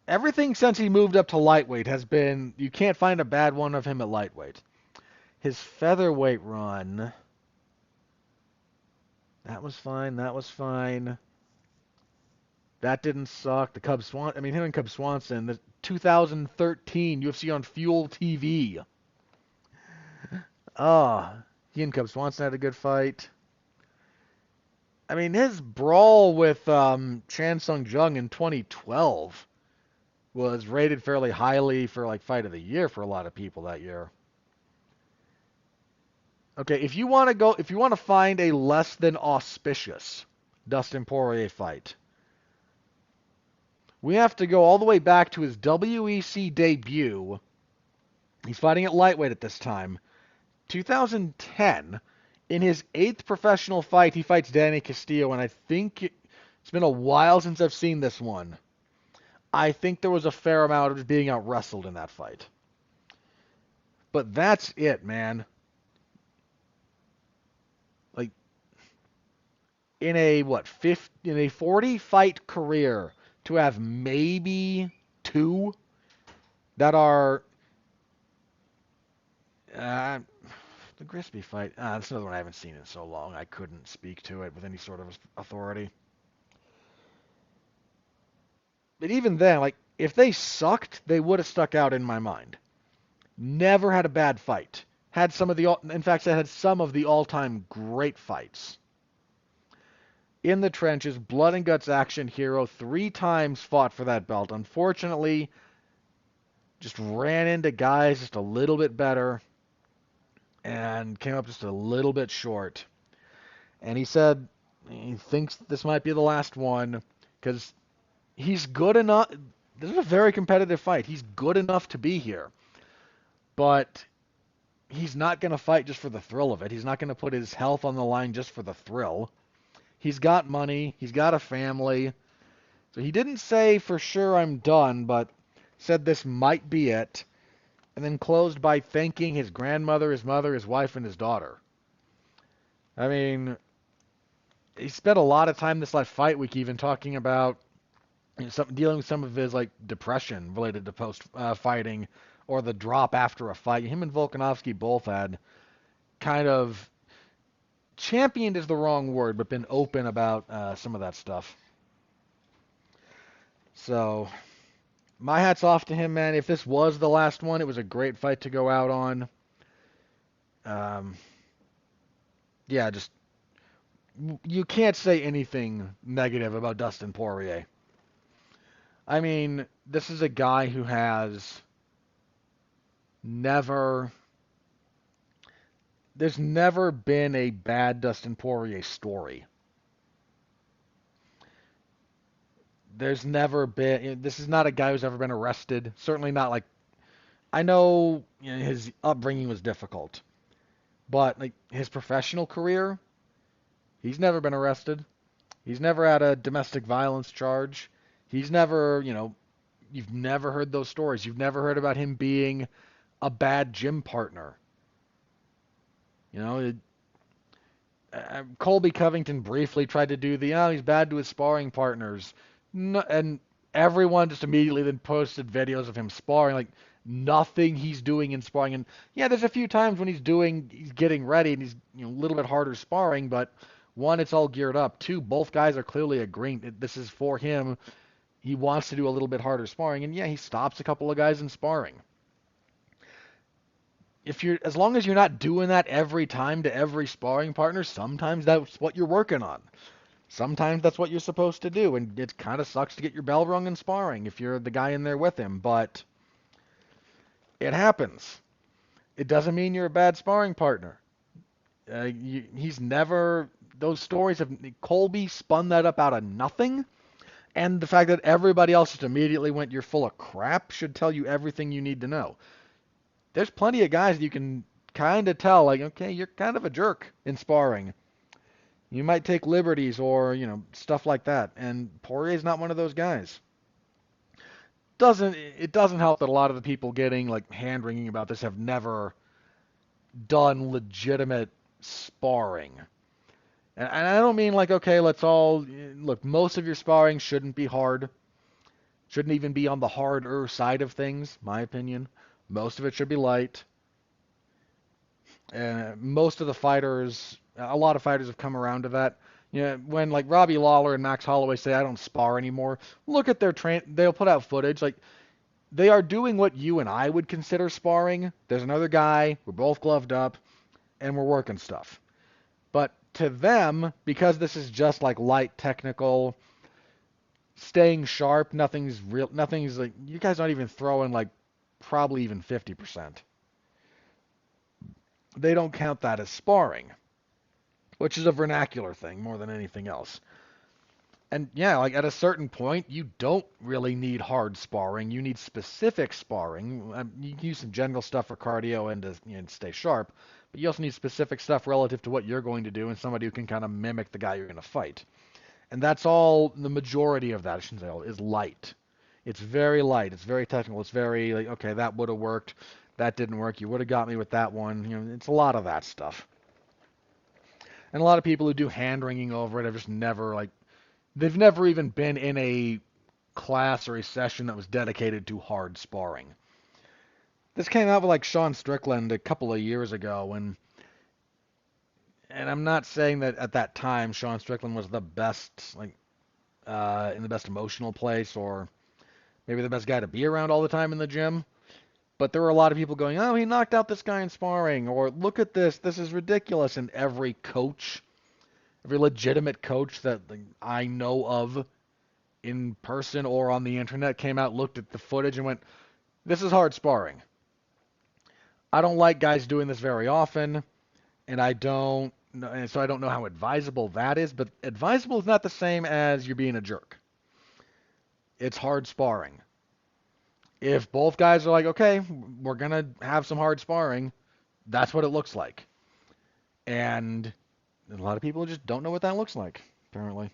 Everything since he moved up to lightweight has been, you can't find a bad one of him at lightweight. His featherweight run, that was fine. That was fine. That didn't suck. The Cub Swan, I mean, him and Cub Swanson, the 2013 UFC on Fuel TV. He and Cub Swanson had a good fight. I mean, his brawl with Chan Sung Jung in 2012 was rated fairly highly for like fight of the year for a lot of people that year. Okay, if you want to find a less than auspicious Dustin Poirier fight, we have to go all the way back to his WEC debut. He's fighting at lightweight at this time. 2010, in his 8th professional fight, he fights Danny Castillo, and I think it's been a while since I've seen this one. I think there was a fair amount of being out wrestled in that fight. But that's it, man. Like in a 40 fight career to have maybe 2 that are the Grisby fight. That's another one I haven't seen in so long. I couldn't speak to it with any sort of authority. But even then, like, if they sucked, they would have stuck out in my mind. Never had a bad fight. In fact, I had some of the all-time great fights. In the trenches, blood and guts action hero, 3 times fought for that belt. Unfortunately, just ran into guys just a little bit better and came up just a little bit short. And he said he thinks this might be the last one because he's good enough. This is a very competitive fight. He's good enough to be here. But he's not going to fight just for the thrill of it. He's not going to put his health on the line just for the thrill. He's got money. He's got a family. So he didn't say for sure I'm done, but said this might be it. And then closed by thanking his grandmother, his mother, his wife, and his daughter. I mean, he spent a lot of time this last fight week even talking about dealing with some of his like depression related to post fighting or the drop after a fight. Him and Volkanovski both had kind of championed is the wrong word, but been open about some of that stuff. So my hat's off to him, man. If this was the last one, it was a great fight to go out on. Yeah, just you can't say anything negative about Dustin Poirier. I mean, this is a guy who has there's never been a bad Dustin Poirier story. There's never been, this is not a guy who's ever been arrested. Certainly not like, I know, his upbringing was difficult, but like his professional career, he's never been arrested. He's never had a domestic violence charge. He's never, you've never heard those stories. You've never heard about him being a bad gym partner. Colby Covington briefly tried to do he's bad to his sparring partners. No, and everyone just immediately then posted videos of him sparring, like nothing he's doing in sparring. And yeah, there's a few times when he's getting ready and he's a little bit harder sparring, but one, it's all geared up. 2, both guys are clearly agreeing this is for him. He wants to do a little bit harder sparring, and yeah, he stops a couple of guys in sparring. As long as you're not doing that every time to every sparring partner, sometimes that's what you're working on. Sometimes that's what you're supposed to do, and it kind of sucks to get your bell rung in sparring if you're the guy in there with him, but it happens. It doesn't mean you're a bad sparring partner. Those stories Colby spun that up out of nothing And the fact that everybody else just immediately went, "You're full of crap," should tell you everything you need to know. There's plenty of guys you can kind of tell, like, okay, you're kind of a jerk in sparring. You might take liberties or, stuff like that. And Poirier's not one of those guys. It doesn't help that a lot of the people getting like hand wringing about this have never done legitimate sparring. And I don't mean like, okay, let's all look. Most of your sparring shouldn't be hard. Shouldn't even be on the harder side of things, my opinion. Most of it should be light. Most of the fighters, a lot of fighters have come around to that. When like Robbie Lawler and Max Holloway say I don't spar anymore, look at their they'll put out footage like they are doing what you and I would consider sparring. There's another guy, we're both gloved up, and we're working stuff. But to them, because this is just like light technical, staying sharp, nothing's like you guys aren't even throwing like probably even 50%. They don't count that as sparring, which is a vernacular thing more than anything else. And yeah, like at a certain point, you don't really need hard sparring. You need specific sparring. You can use some general stuff for cardio and to stay sharp, but you also need specific stuff relative to what you're going to do and somebody who can kind of mimic the guy you're going to fight. And that's all the majority of that, I shouldn't say all, is light. It's very light. It's very technical. It's very like, okay, that would have worked. That didn't work. You would have got me with that one. It's a lot of that stuff. And a lot of people who do hand wringing over it have just never like they've never even been in a class or a session that was dedicated to hard sparring. This came out with like Sean Strickland a couple of years ago, and I'm not saying that at that time Sean Strickland was the best, like in the best emotional place or maybe the best guy to be around all the time in the gym. But there were a lot of people going, "Oh, he knocked out this guy in sparring," or "Look at this, this is ridiculous." And every legitimate coach that I know of in person or on the internet came out, looked at the footage, and went, "This is hard sparring." I don't like guys doing this very often, and so I don't know how advisable that is. But advisable is not the same as you're being a jerk. It's hard sparring. If both guys are like, "Okay, we're gonna have some hard sparring," that's what it looks like. And a lot of people just don't know what that looks like, apparently.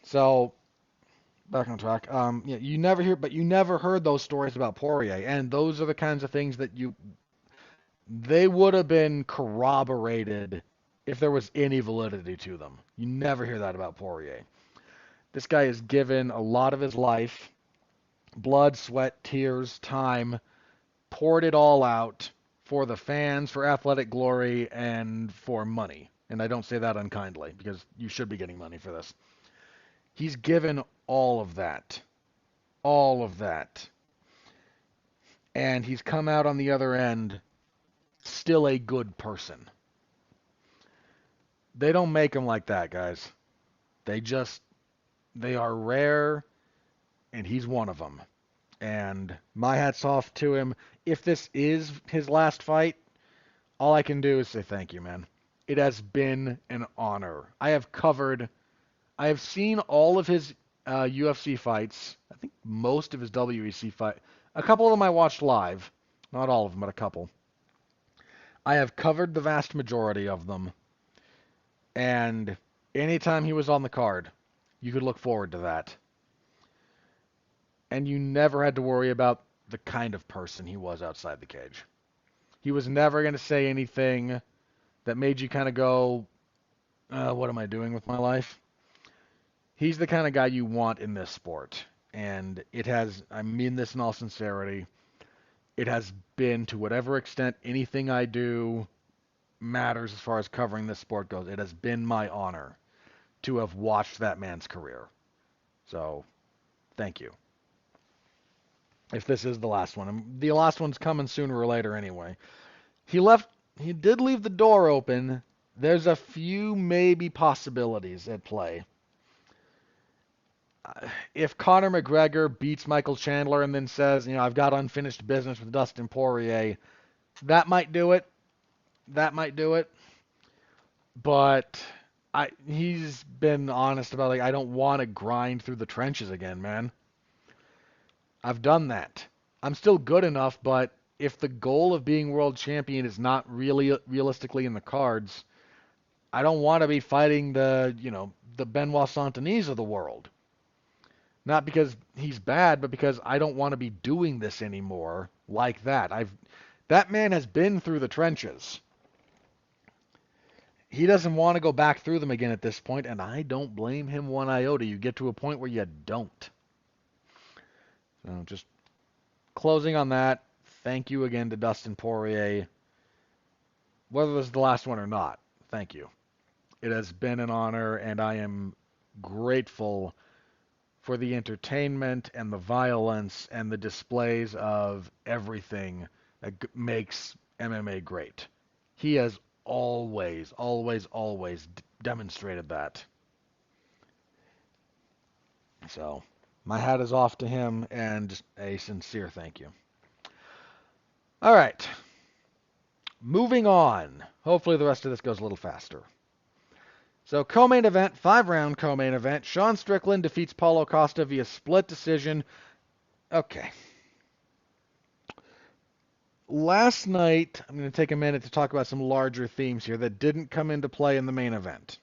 So back on track. Yeah, you never heard those stories about Poirier, and those are the kinds of things that they would have been corroborated if there was any validity to them. You never hear that about Poirier. This guy has given a lot of his life, blood, sweat, tears, time, poured it all out for the fans, for athletic glory, and for money. And I don't say that unkindly because you should be getting money for this. He's given all of that. All of that. And he's come out on the other end still a good person. They don't make them like that, guys. They are rare, and he's one of them. And my hat's off to him. If this is his last fight, all I can do is say thank you, man. It has been an honor. I have seen all of his UFC fights. I think most of his WEC fight. A couple of them I watched live. Not all of them, but a couple. I have covered the vast majority of them. And anytime he was on the card, you could look forward to that. And you never had to worry about the kind of person he was outside the cage. He was never going to say anything that made you kind of go, what am I doing with my life? He's the kind of guy you want in this sport. And I mean this in all sincerity, it has been, to whatever extent anything I do matters as far as covering this sport goes, it has been my honor to have watched that man's career. So, thank you. If this is the last one. The last one's coming sooner or later anyway. He did leave the door open. There's a few maybe possibilities at play. If Conor McGregor beats Michael Chandler and then says, I've got unfinished business with Dustin Poirier, that might do it. But he's been honest about, like, I don't want to grind through the trenches again, man. I've done that. I'm still good enough, but if the goal of being world champion is not really realistically in the cards, I don't want to be fighting the Benoit Saint-Denis of the world. Not because he's bad, but because I don't want to be doing this anymore like that. That man has been through the trenches. He doesn't want to go back through them again at this point, and I don't blame him one iota. You get to a point where you don't. So just closing on that. Thank you again to Dustin Poirier. Whether this is the last one or not, thank you. It has been an honor, and I am grateful for the entertainment and the violence and the displays of everything that makes MMA great. He has always, always, always demonstrated that. So, my hat is off to him, and just a sincere thank you. All right. Moving on. Hopefully the rest of this goes a little faster. So, co-main event, 5-round co-main event. Sean Strickland defeats Paulo Costa via split decision. Okay. Last night, I'm going to take a minute to talk about some larger themes here that didn't come into play in the main event.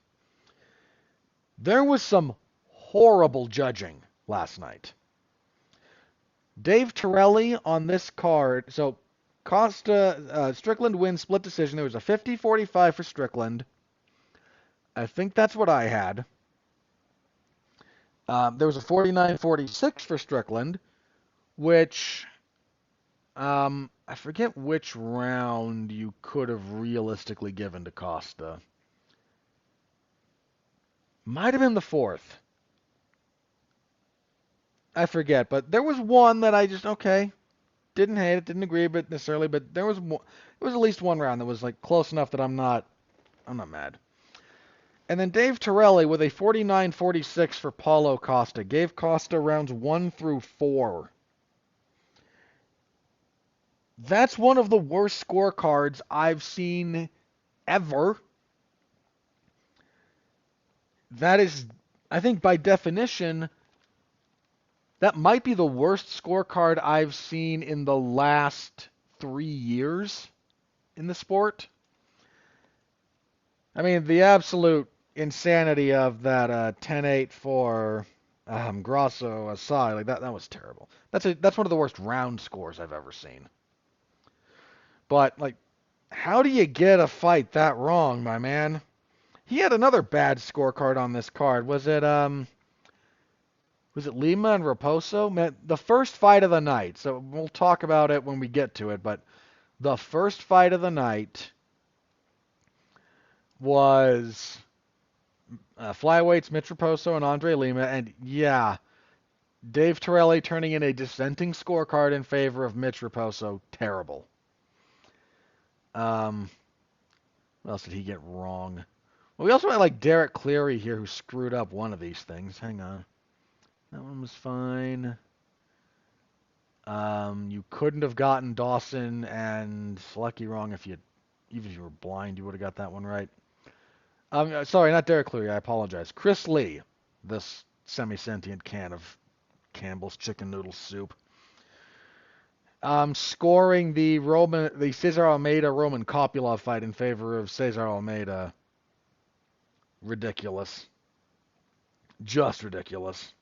There was some horrible judging last night. Dave Torelli on this card, so Strickland wins split decision. There was a 50-45 for Strickland. I think that's what I had. There was a 49-46 for Strickland, which I forget which round you could have realistically given to Costa. Might have been the fourth. I forget, but there was one that I just, okay, didn't hate it, didn't agree but necessarily, but there was it was at least one round that was like close enough that I'm not mad. And then Dave Torelli with a 49-46 for Paulo Costa. Gave Costa rounds 1 through 4. That's one of the worst scorecards I've seen ever. That is, I think by definition, that might be the worst scorecard I've seen in the last 3 years in the sport. I mean, the absolute insanity of that 10-8 for Grasso aside, like that was terrible. That's one of the worst round scores I've ever seen. But like, how do you get a fight that wrong, my man? He had another bad scorecard on this card. Was it Lima and Raposo? The first fight of the night. So we'll talk about it when we get to it, but the first fight of the night was flyweights Mitch Raposo and Andre Lima, and yeah, Dave Torelli turning in a dissenting scorecard in favor of Mitch Raposo. Terrible. What else did he get wrong? Well, we also had like Derek Cleary here who screwed up one of these things. Hang on. That one was fine. You couldn't have gotten Dawson and Selecki wrong even if you were blind, you would have got that one right. Sorry, not Derek Cleary. I apologize. Chris Lee, this semi-sentient can of Campbell's chicken noodle soup. Scoring the Cesar Almeida Roman Kopylov fight in favor of Cesar Almeida. Ridiculous. Just ridiculous.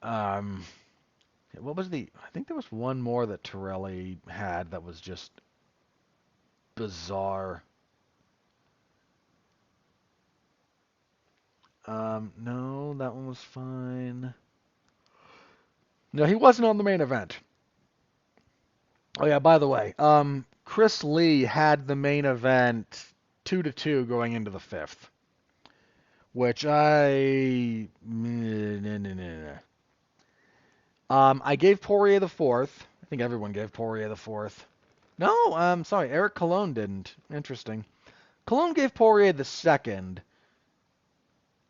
What was I think there was one more that Torelli had that was just bizarre. No, that one was fine. No, he wasn't on the main event. Oh yeah, by the way, Chris Lee had the main event 2-2 going into the 5th, which I gave Poirier the 4th. I think everyone gave Poirier the 4th. No, sorry, Eric Colon didn't. Interesting. Colon gave Poirier the 2nd.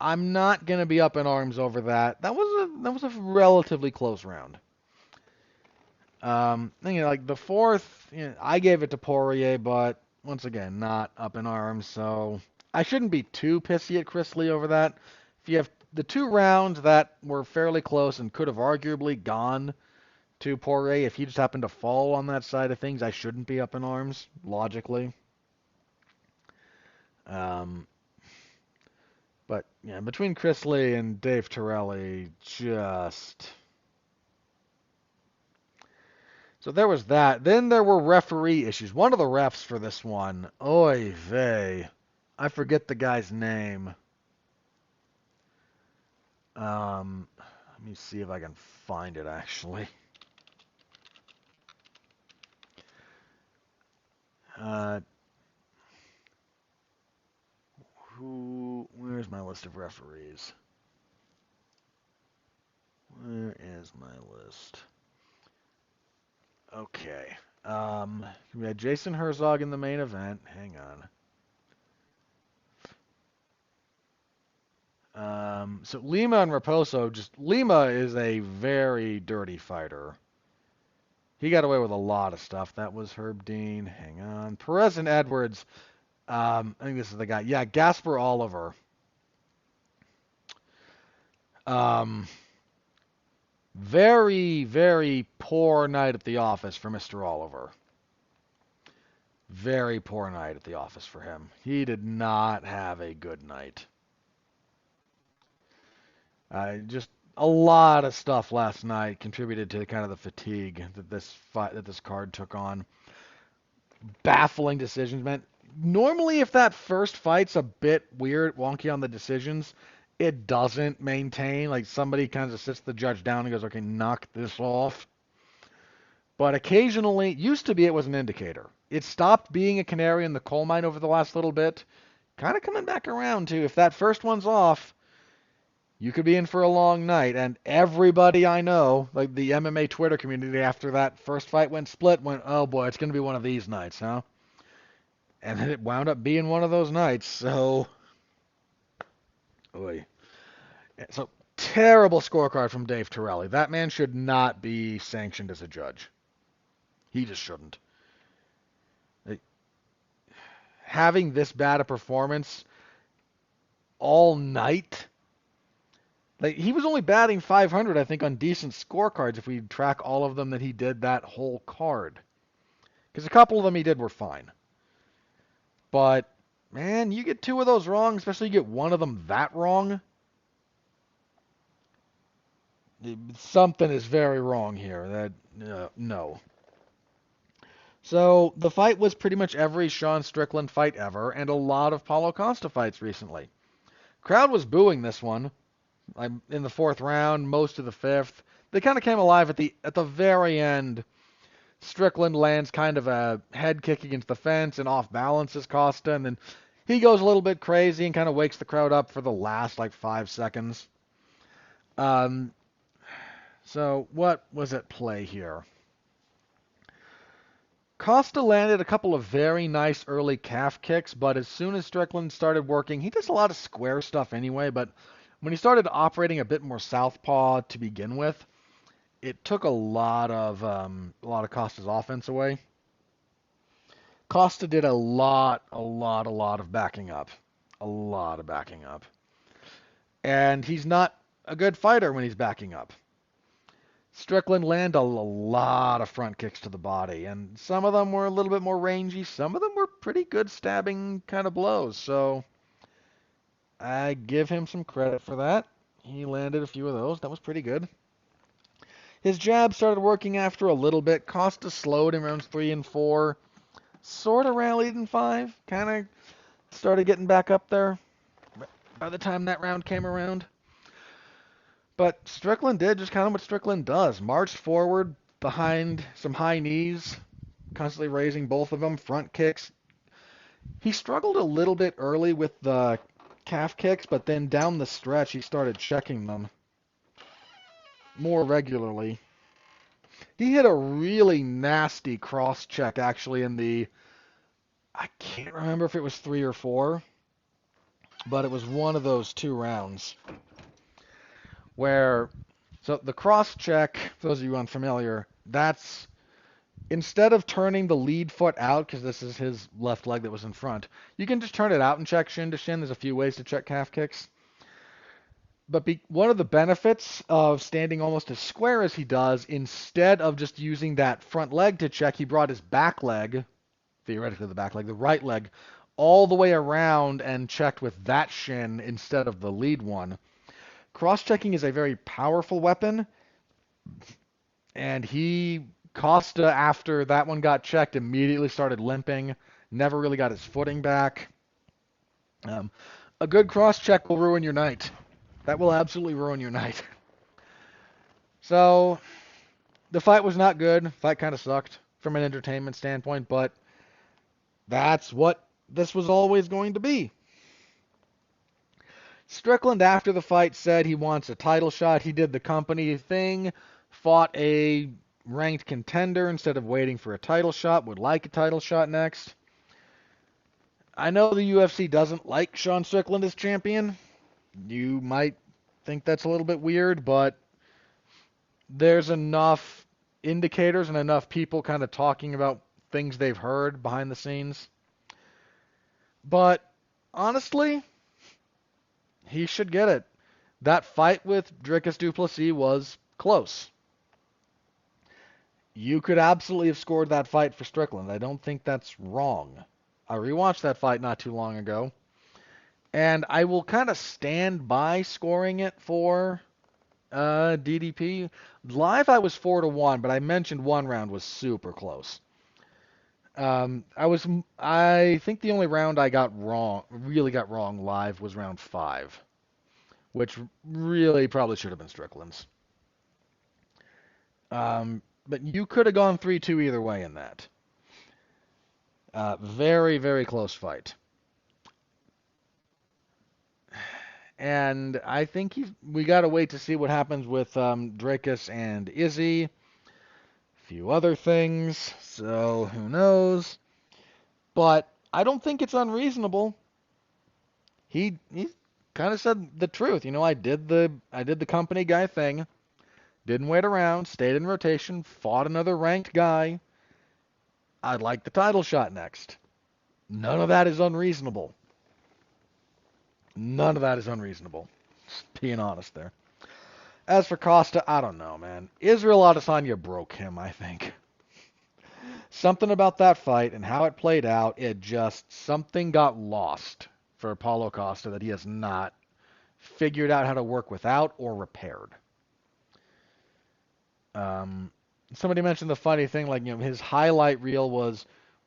I'm not gonna be up in arms over that. That was a relatively close round. Like the 4th, I gave it to Poirier, but once again, not up in arms, so I shouldn't be too pissy at Chris Lee over that. If you have the 2 rounds that were fairly close and could have arguably gone to Poirier, if he just happened to fall on that side of things, I shouldn't be up in arms, logically. Um, but, yeah, between Chris Lee and Dave Torelli, just... So there was that. Then there were referee issues. One of the refs for this one, oy vey, I forget the guy's name. Let me see if I can find it actually. Uh, where's my list of referees? Where is my list? Okay. We had Jason Herzog in the main event. Hang on. So Lima and Raposo, Lima is a very dirty fighter. He got away with a lot of stuff. That was Herb Dean. Hang on. Perez and Edwards. I think this is the guy. Yeah, Gasper Oliver. Very, very poor night at the office for Mr. Oliver. Very poor night at the office for him. He did not have a good night. Just a lot of stuff last night contributed to kind of the fatigue that this card took on. Baffling decisions, man. Normally, if that first fight's a bit weird, wonky on the decisions, it doesn't maintain. Like somebody kind of sits the judge down and goes, "Okay, knock this off." But occasionally, used to be it was an indicator. It stopped being a canary in the coal mine over the last little bit. Kind of coming back around to if that first one's off, you could be in for a long night. And everybody I know, like the MMA Twitter community after that first fight went split, went, oh boy, it's going to be one of these nights, huh? And then it wound up being one of those nights. So, oy. So terrible scorecard from Dave Torelli. That man should not be sanctioned as a judge. He just shouldn't. Like, having this bad a performance all night. Like he was only batting 500, I think, on decent scorecards if we track all of them that he did that whole card. Because a couple of them he did were fine. But, man, you get 2 of those wrong, especially you get one of them that wrong. Something is very wrong here. No. So the fight was pretty much every Sean Strickland fight ever, and a lot of Paulo Costa fights recently. Crowd was booing this one. In the 4th round, most of the 5th. They kind of came alive at the very end. Strickland lands kind of a head kick against the fence and off balances Costa, and then he goes a little bit crazy and kind of wakes the crowd up for the last 5 seconds. So what was at play here? Costa landed a couple of very nice early calf kicks, but as soon as Strickland started working, he does a lot of square stuff anyway, but when he started operating a bit more southpaw to begin with, it took a lot of Costa's offense away. Costa did a lot of backing up. A lot of backing up. And he's not a good fighter when he's backing up. Strickland landed a lot of front kicks to the body, and some of them were a little bit more rangy. Some of them were pretty good stabbing kind of blows. So I give him some credit for that. He landed a few of those. That was pretty good. His jab started working after a little bit. Costa slowed in rounds 3 and 4. Sort of rallied in 5. Kind of started getting back up there by the time that round came around. But Strickland did just kind of what Strickland does. Marched forward behind some high knees, constantly raising both of them, front kicks. He struggled a little bit early with the calf kicks, but then down the stretch he started checking them more regularly. He hit a really nasty cross check actually I can't remember if it was 3 or 4, but it was one of those 2 rounds where, so the cross check, for those of you unfamiliar, that's Instead of turning the lead foot out, because this is his left leg that was in front, you can just turn it out and check shin to shin. There's a few ways to check calf kicks. But one of the benefits of standing almost as square as he does, instead of just using that front leg to check, he brought his back leg, theoretically the back leg, the right leg, all the way around and checked with that shin instead of the lead one. Cross-checking is a very powerful weapon, and Costa, after that one got checked, immediately started limping, never really got his footing back. A good cross-check will ruin your night. That will absolutely ruin your night. So, the fight was not good. Fight kind of sucked from an entertainment standpoint, but that's what this was always going to be. Strickland, after the fight, said he wants a title shot. He did the company thing, fought a ranked contender instead of waiting for a title shot, would like a title shot next. I know the UFC doesn't like Sean Strickland as champion. You might think that's a little bit weird, but there's enough indicators and enough people kind of talking about things they've heard behind the scenes. But honestly, he should get it. That fight with Dricus du Plessis was close. You could absolutely have scored that fight for Strickland. I don't think that's wrong. I rewatched that fight not too long ago, and I will kind of stand by scoring it for DDP. Live, I was 4-1, but I mentioned one round was super close. I think the only round I really got wrong live was round 5, which really probably should have been Strickland's. But you could have gone 3-2 either way in that. Very, very close fight. And I think we got to wait to see what happens with Dracus and Izzy. A few other things, so who knows. But I don't think it's unreasonable. He kind of said the truth. I did the company guy thing. Didn't wait around, stayed in rotation, fought another ranked guy. I'd like the title shot next. None of that is unreasonable. None of that is unreasonable. Just being honest there. As for Costa, I don't know, man. Israel Adesanya broke him, I think. Something about that fight and how it played out, something got lost for Paulo Costa that he has not figured out how to work without or repaired. Somebody mentioned the funny thing, his highlight reel was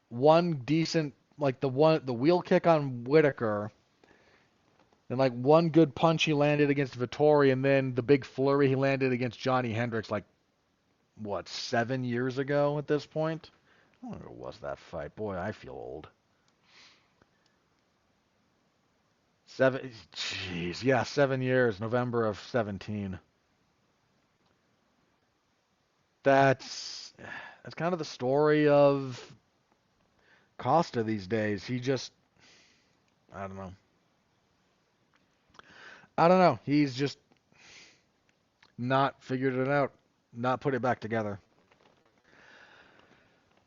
one decent, the wheel kick on Whitaker, and one good punch he landed against Vettori, and then the big flurry he landed against Johnny Hendricks, 7 years ago at this point? I don't know what was that fight. Boy, I feel old. 7 years, November of 17. That's kind of the story of Costa these days. He just, I don't know. He's just not figured it out, not put it back together.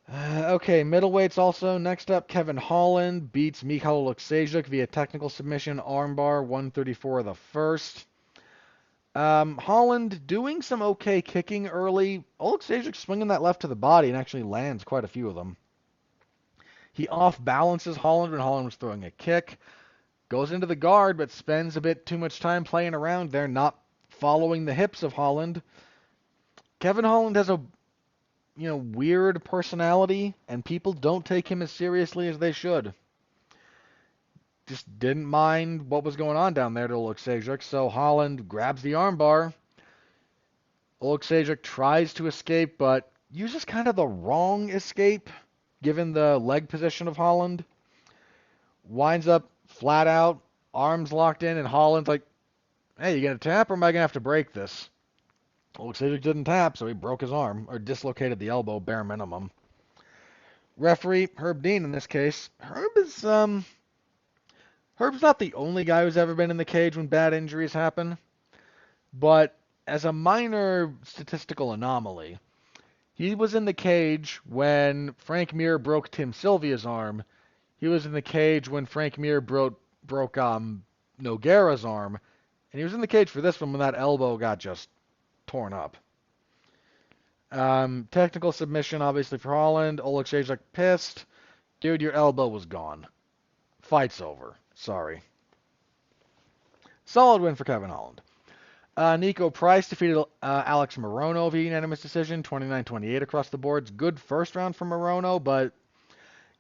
Okay, middleweights also. Next up, Kevin Holland beats Michal Oleksiejczuk via technical submission armbar, 134 of the first. Holland doing some okay kicking early. Oleksiejczuk swinging that left to the body and actually lands quite a few of them. He off-balances Holland when Holland was throwing a kick. Goes into the guard, but spends a bit too much time playing around there, not following the hips of Holland. Kevin Holland has a weird personality, and people don't take him as seriously as they should. Just didn't mind what was going on down there to Oleksiejczuk, so Holland grabs the armbar. Oleksiejczuk tries to escape, but uses kind of the wrong escape, given the leg position of Holland. Winds up flat out, arms locked in, and Holland's like, hey, you gonna tap, or am I gonna have to break this? Oleksiejczuk didn't tap, so he broke his arm, or dislocated the elbow, bare minimum. Referee, Herb Dean in this case. Herb's not the only guy who's ever been in the cage when bad injuries happen, but as a minor statistical anomaly, He was in the cage when Frank Mir broke Tim Sylvia's arm. He was in the cage when Frank Mir broke Nogueira's arm, and he was in the cage for this one when that elbow got just torn up. Technical submission, obviously, for Holland. Oleksiejczuk pissed. Dude, your elbow was gone. Fight's over. Sorry. Solid win for Kevin Holland. Nico Price defeated Alex Morono via unanimous decision, 29-28 across the boards. Good first round for Morono, but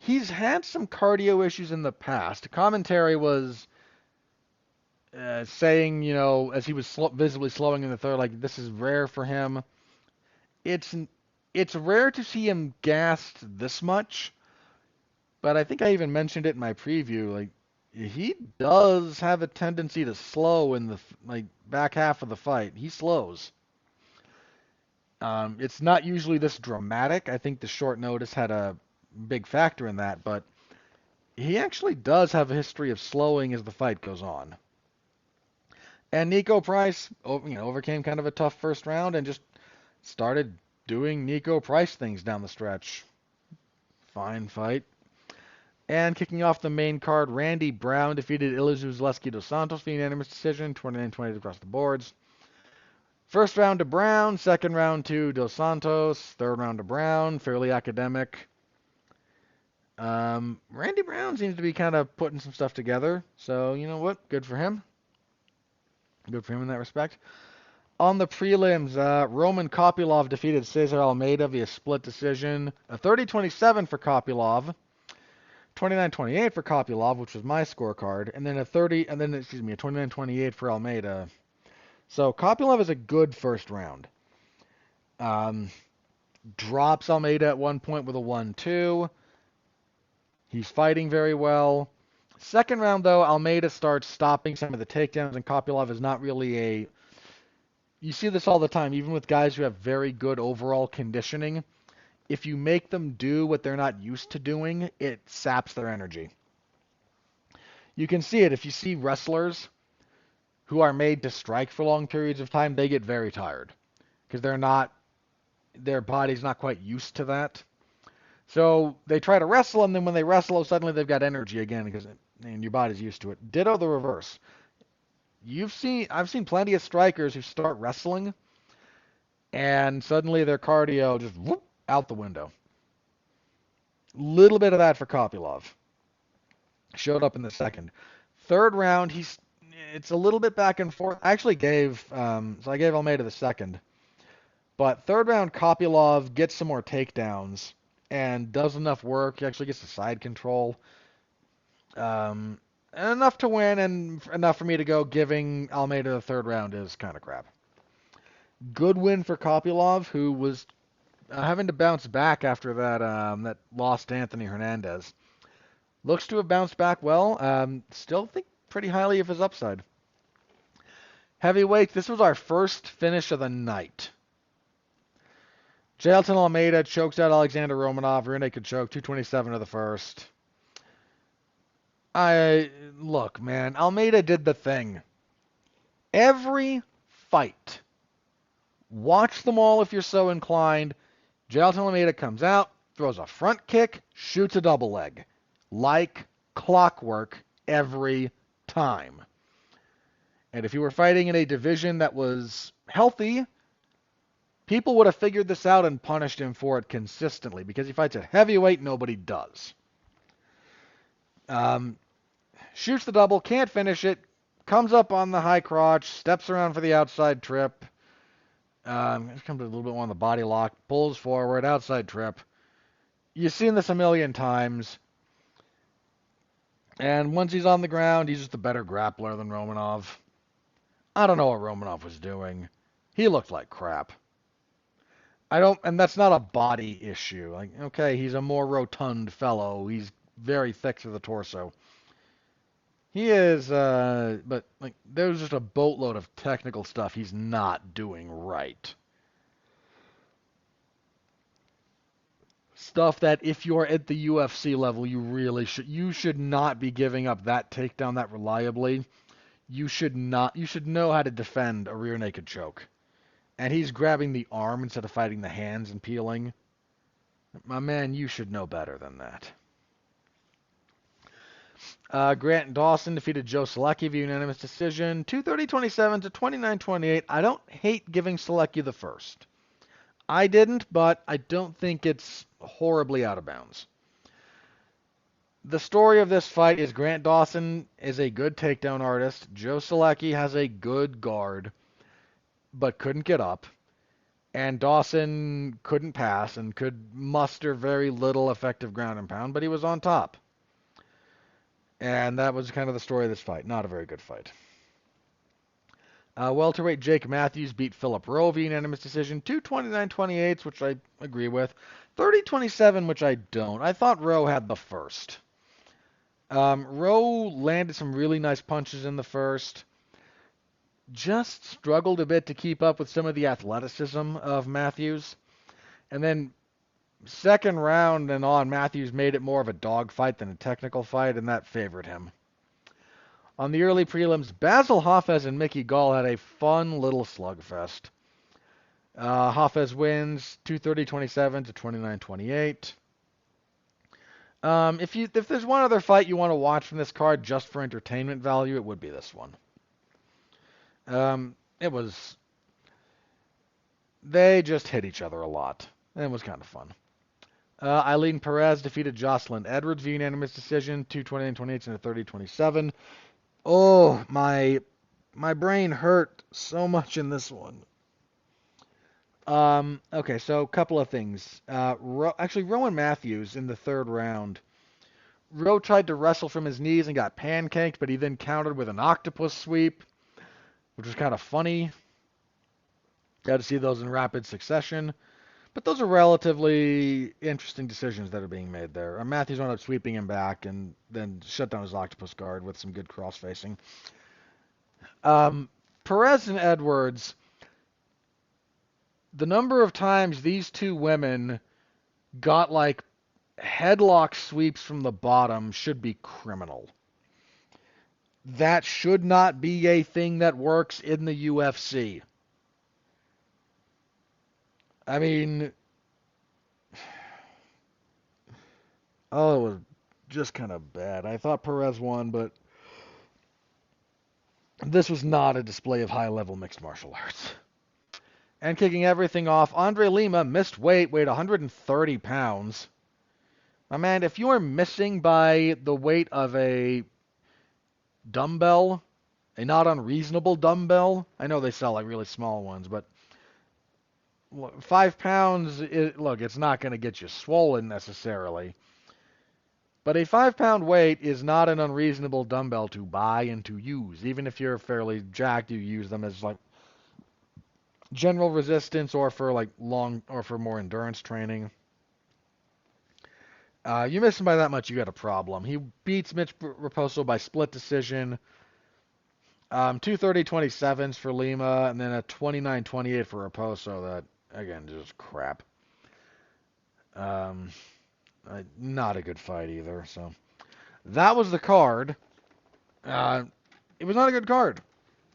he's had some cardio issues in the past. Commentary was saying, as he was visibly slowing in the third, like, this is rare for him. It's rare to see him gassed this much, but I think I even mentioned it in my preview. Like, he does have a tendency to slow in the back half of the fight. He slows. It's not usually this dramatic. I think the short notice had a big factor in that, but he actually does have a history of slowing as the fight goes on. And Nico Price, overcame kind of a tough first round and just started doing Nico Price things down the stretch. Fine fight. And kicking off the main card, Randy Brown defeated Iliju Zaleski dos Santos via unanimous decision, 29-20 across the boards. First round to Brown, second round to dos Santos, third round to Brown, fairly academic. Randy Brown seems to be kind of putting some stuff together, so you know what? Good for him. Good for him in that respect. On the prelims, Roman Kopylov defeated Cesar Almeida via split decision, a 30-27 for Kopylov. 29-28 for Kopylov, which was my scorecard, and then a 29-28 for Almeida. So Kopylov is a good first round. Drops Almeida at one point with a 1-2. He's fighting very well. Second round, though, Almeida starts stopping some of the takedowns, and Kopylov is not really You see this all the time, even with guys who have very good overall conditioning. If you make them do what they're not used to doing, it saps their energy. You can see it if you see wrestlers who are made to strike for long periods of time, they get very tired because their body's not quite used to that. So they try to wrestle, and then when they wrestle, suddenly they've got energy again and your body's used to it. Ditto the reverse. I've seen plenty of strikers who start wrestling, and suddenly their cardio just whoop, out the window. Little bit of that for Kopylov. Showed up in the second. Third round, it's a little bit back and forth. I actually gave Almeida the second. But third round, Kopylov gets some more takedowns and does enough work. He actually gets the side control. And enough to win and enough for me to go giving Almeida the third round is kind of crap. Good win for Kopylov, who was having to bounce back after that loss to Anthony Hernandez. Looks to have bounced back well. Still think pretty highly of his upside. Heavyweight, this was our first finish of the night. Jailton Almeida chokes out Alexander Romanov. Rear naked choke, 2:27 of the first. Look, man, Almeida did the thing. Every fight, watch them all if you're so inclined. Jailton Almeida comes out, throws a front kick, shoots a double leg. Like clockwork every time. And if you were fighting in a division that was healthy, people would have figured this out and punished him for it consistently. Because he fights at heavyweight, nobody does. Shoots the double, can't finish it, comes up on the high crotch, steps around for the outside trip. Comes a little bit more on the body lock, pulls forward, outside trip. You've seen this a million times. And once he's on the ground, he's just a better grappler than Romanov. I don't know what Romanov was doing. He looked like crap. And that's not a body issue. Like, okay, he's a more rotund fellow. He's very thick to the torso. He is, but like, there's just a boatload of technical stuff he's not doing right. Stuff that if you're at the UFC level, you should not be giving up that takedown that reliably. You should know how to defend a rear naked choke. and he's grabbing the arm instead of fighting the hands and peeling. My man, you should know better than that. Grant Dawson defeated Joe Solecki via unanimous decision, 230-27 to 29-28. I don't hate giving Solecki the first. I didn't, but I don't think it's horribly out of bounds. The story of this fight is Grant Dawson is a good takedown artist. Joe Solecki has a good guard, but couldn't get up. And Dawson couldn't pass and could muster very little effective ground and pound, but he was on top. And that was kind of the story of this fight. Not a very good fight. Welterweight Jake Matthews beat Philip Rowe via unanimous decision. 229-28, which I agree with. 30-27, which I don't. I thought Rowe had the first. Rowe landed some really nice punches in the first. Just struggled a bit to keep up with some of the athleticism of Matthews. And then second round and on, Matthews made it more of a dogfight than a technical fight, and that favored him. On the early prelims, Basil Hafez and Mickey Gall had a fun little slugfest. Hafez wins 230-27 to 29-28. If there's one other fight you want to watch from this card just for entertainment value, it would be this one. They just hit each other a lot. And it was kind of fun. Eileen Perez defeated Jocelyn Edwards via unanimous decision, 229-28 to 30-27. Oh, my brain hurt so much in this one. Okay, so a couple of things. Rowan Matthews in the third round. Rowe tried to wrestle from his knees and got pancaked, but he then countered with an octopus sweep, which was kind of funny. Got to see those in rapid succession. But those are relatively interesting decisions that are being made there. Matthews wound up sweeping him back and then shut down his octopus guard with some good cross-facing. Perez and Edwards, the number of times these two women got like headlock sweeps from the bottom should be criminal. That should not be a thing that works in the UFC. I mean, it was just kind of bad. I thought Perez won, but this was not a display of high-level mixed martial arts. And kicking everything off, Andre Lima missed weight, weighed 130 pounds. My man, if you are missing by the weight of a dumbbell, a not unreasonable dumbbell, I know they sell like really small ones, but 5 pounds, look, it's not going to get you swollen necessarily. But a 5-pound weight is not an unreasonable dumbbell to buy and to use. Even if you're fairly jacked, you use them as like general resistance or for like more endurance training. You miss him by that much, you got a problem. He beats Mitch Raposo by split decision. 230-27s for Lima, and then a 29-28 for Raposo. That, again, just crap. Not a good fight either. So that was the card. It was not a good card.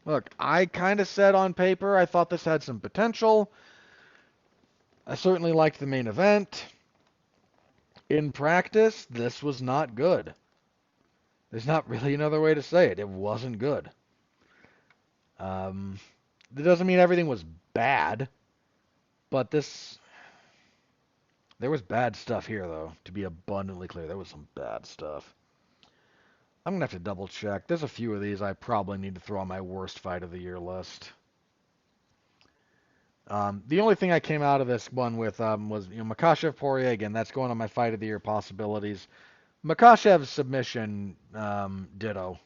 Look, I kind of said on paper I thought this had some potential. I certainly liked the main event. In practice, this was not good. There's not really another way to say it. It wasn't good. That doesn't mean everything was bad, but there was bad stuff here, though, to be abundantly clear. There was some bad stuff. I'm going to have to double check. There's a few of these I probably need to throw on my worst fight of the year list. The only thing I came out of this one with was Makhachev Poirier. Again, that's going on my fight of the year possibilities. Makhachev's submission, ditto.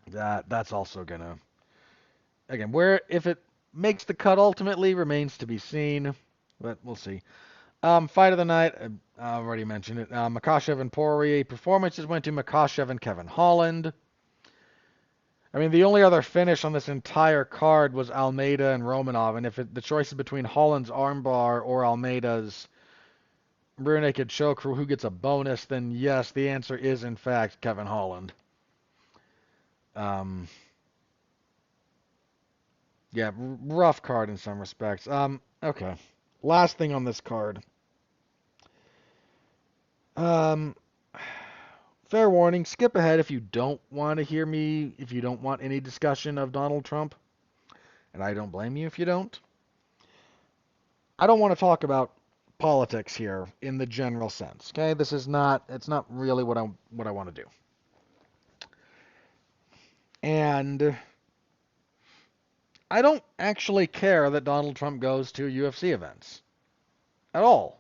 That's also gonna, again, if it makes the cut ultimately remains to be seen, but we'll see. Fight of the night, I already mentioned it. Makhachev and Poirier. Performances went to Makhachev and Kevin Holland. I mean, the only other finish on this entire card was Almeida and Romanov, and if the choice is between Holland's armbar or Almeida's rear naked choke for who gets a bonus, then yes, the answer is in fact Kevin Holland. Yeah, rough card in some respects. Okay. Last thing on this card. Um, fair warning, skip ahead if you don't want to hear me, if you don't want any discussion of Donald Trump, and I don't blame you if you don't. I don't want to talk about politics here in the general sense. Okay, it's not really what I want to do. And I don't actually care that Donald Trump goes to UFC events at all.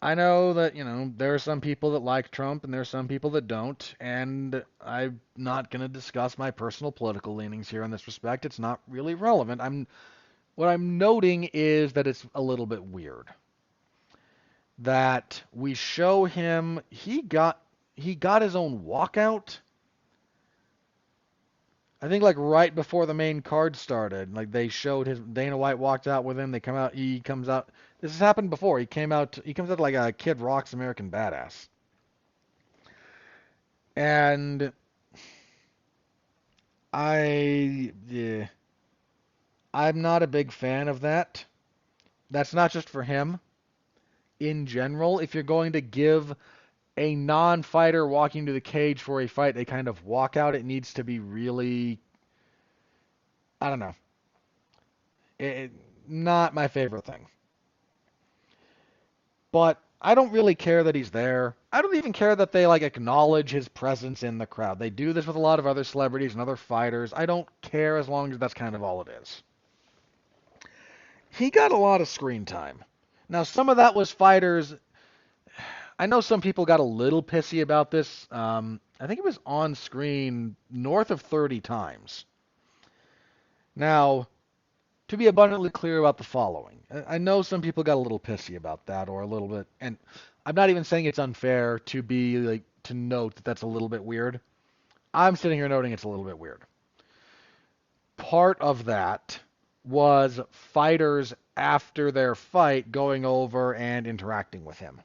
I know that, there are some people that like Trump and there are some people that don't, and I'm not going to discuss my personal political leanings here in this respect. It's not really relevant. What I'm noting is that it's a little bit weird that we show him he got his own walkout. I think like right before the main card started, like they showed his Dana White walked out with him. He comes out. This has happened before. He comes out like a Kid Rock's American Badass. And yeah, I'm not a big fan of that. That's not just for him. In general, if you're going to give a non-fighter walking to the cage for a fight a kind of walkout, it needs to be really, I don't know, it, not my favorite thing. But I don't really care that he's there. I don't even care that they like acknowledge his presence in the crowd. They do this with a lot of other celebrities and other fighters. I don't care as long as that's kind of all it is. He got a lot of screen time. Now, some of that was fighters. I know some people got a little pissy about this. I think it was on screen north of 30 times. Now, to be abundantly clear about the following, I know some people got a little pissy about that or a little bit, and I'm not even saying it's unfair to be like to note that that's a little bit weird. I'm sitting here noting it's a little bit weird. Part of that was fighters after their fight going over and interacting with him.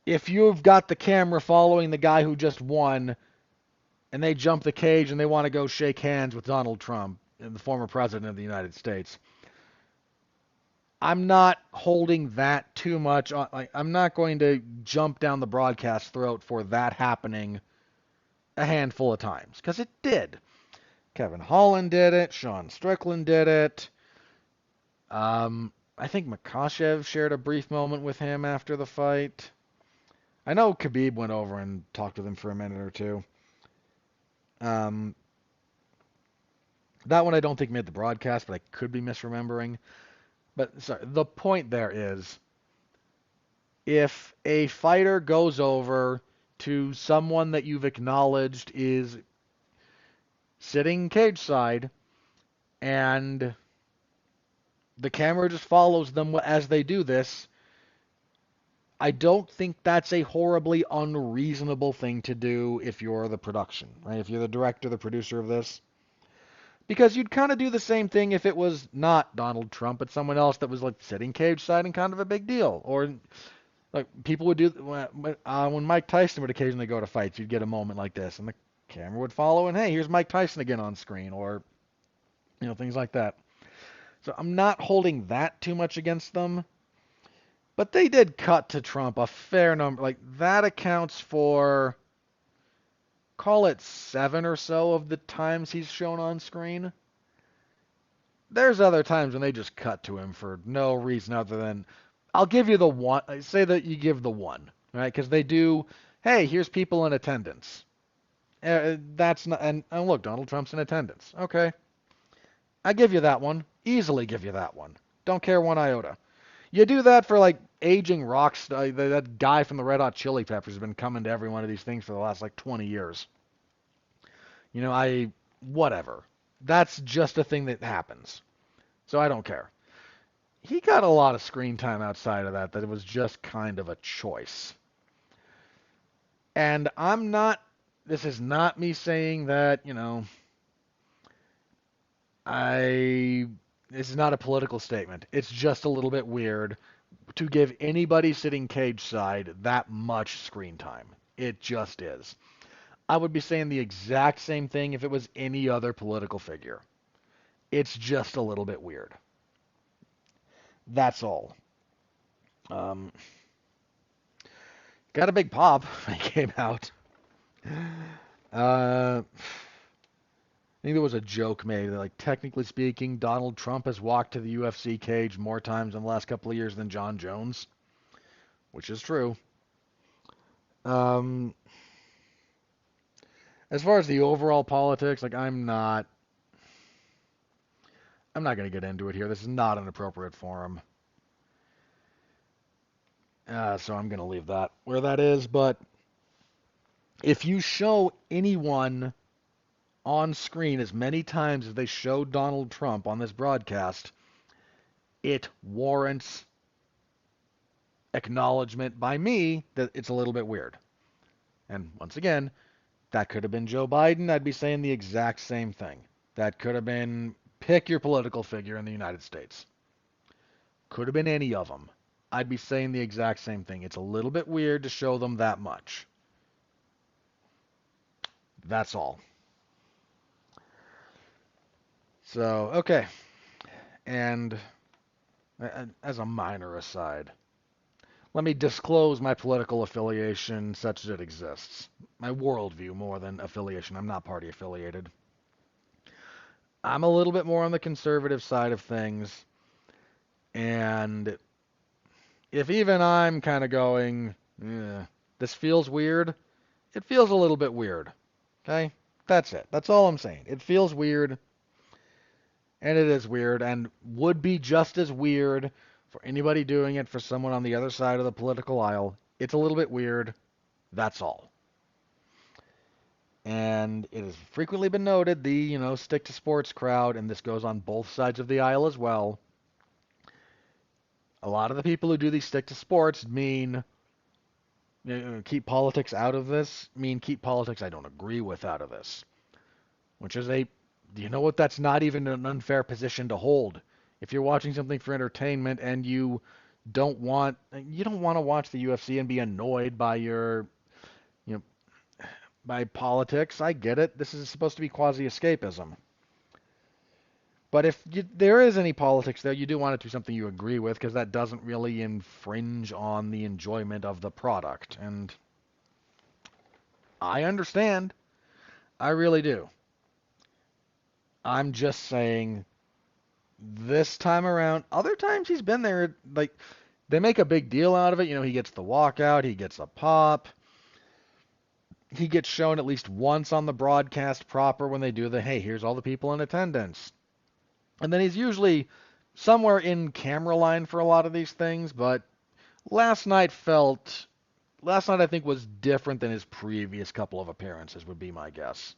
If you've got the camera following the guy who just won and they jump the cage and they want to go shake hands with Donald Trump, the former president of the United States, I'm not holding that too much on. Like, I'm not going to jump down the broadcast throat for that happening a handful of times because it did. Kevin Holland did it. Sean Strickland did it. I think Makhachev shared a brief moment with him after the fight. I know Khabib went over and talked with him for a minute or two. Um, that one I don't think made the broadcast, but I could be misremembering. But sorry, the point there is if a fighter goes over to someone that you've acknowledged is sitting cage side and the camera just follows them as they do this, I don't think that's a horribly unreasonable thing to do if you're the production, right? If you're the director, the producer of this. Because you'd kind of do the same thing if it was not Donald Trump, but someone else that was like sitting cage side and kind of a big deal. Or like people would do when Mike Tyson would occasionally go to fights, you'd get a moment like this, and the camera would follow, and hey, here's Mike Tyson again on screen, or things like that. So I'm not holding that too much against them, but they did cut to Trump a fair number. Like that accounts for call it 7 or so of the times he's shown on screen. There's other times when they just cut to him for no reason other than I'll give you the one. I say that you give the one, right? Because they do. Hey, here's people in attendance. That's not. And look, Donald Trump's in attendance. Okay, I give you that one. Easily give you that one. Don't care one iota. You do that for like aging rock star. That guy from the Red Hot Chili Peppers has been coming to every one of these things for the last like 20 years. Whatever. That's just a thing that happens. So I don't care. He got a lot of screen time outside of that it was just kind of a choice. And this is not me saying that, this is not a political statement. It's just a little bit weird to give anybody sitting cage side that much screen time. It just is. I would be saying the exact same thing if it was any other political figure. It's just a little bit weird. That's all. Um, got a big pop when he came out. I think there was a joke made that, like, technically speaking, Donald Trump has walked to the UFC cage more times in the last couple of years than John Jones, which is true. Um, as far as the overall politics, like, I'm not going to get into it here. This is not an appropriate forum. So I'm going to leave that where that is. But if you show anyone on screen as many times as they showed Donald Trump on this broadcast, it warrants acknowledgement by me that it's a little bit weird. And once again, that could have been Joe Biden. I'd be saying the exact same thing. That could have been pick your political figure in the United States. Could have been any of them. I'd be saying the exact same thing. It's a little bit weird to show them that much. That's all. So, okay. And as a minor aside, let me disclose my political affiliation such as it exists. My worldview more than affiliation. I'm not party affiliated. I'm a little bit more on the conservative side of things. And if even I'm kind of going, this feels weird, it feels a little bit weird. Okay? That's it. That's all I'm saying. It feels weird, and it is weird, and would be just as weird for anybody doing it for someone on the other side of the political aisle. It's a little bit weird. That's all. And it has frequently been noted the, stick to sports crowd, and this goes on both sides of the aisle as well. A lot of the people who do these stick to sports mean keep politics out of this, mean keep politics I don't agree with out of this. Which is you know what, that's not even an unfair position to hold. If you're watching something for entertainment and you don't want to watch the UFC and be annoyed by by politics, I get it. This is supposed to be quasi-escapism. But if there is any politics there, you do want it to be something you agree with, because that doesn't really infringe on the enjoyment of the product. And I understand. I really do. I'm just saying this time around, other times he's been there, like, they make a big deal out of it. He gets the walkout, he gets a pop. He gets shown at least once on the broadcast proper when they do hey, here's all the people in attendance. And then he's usually somewhere in camera line for a lot of these things, but last night I think was different than his previous couple of appearances, would be my guess.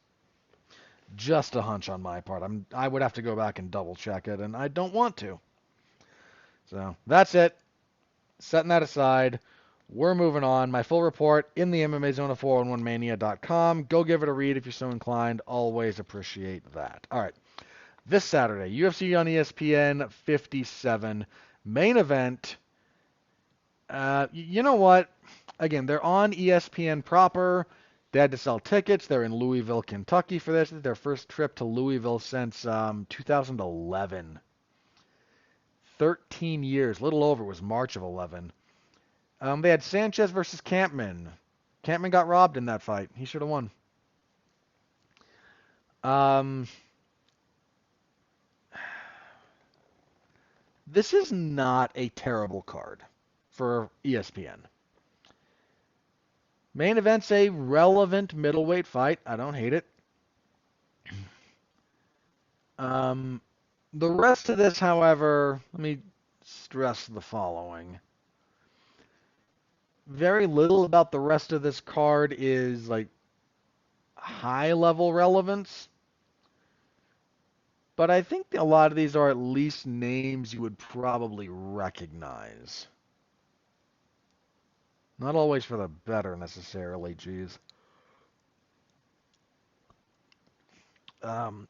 Just a hunch on my part. I would have to go back and double check it, and I don't want to. So that's it. Setting that aside, we're moving on. My full report in the MMA Zone at 411mania.com. Go give it a read if you're so inclined. Always appreciate that. All right. This Saturday, UFC on ESPN 57. Main event. You know what? Again, they're on ESPN proper. They had to sell tickets. They're in Louisville, Kentucky for this. This is their first trip to Louisville since 2011. 13 years. A little over. It was March of 11. They had Sanchez versus Campman. Campman got robbed in that fight. He should have won. This is not a terrible card for ESPN. Main event's a relevant middleweight fight. I don't hate it. The rest of this, however, let me stress the following. Very little about the rest of this card is like high-level relevance. But I think a lot of these are at least names you would probably recognize. Not always for the better, necessarily, geez. But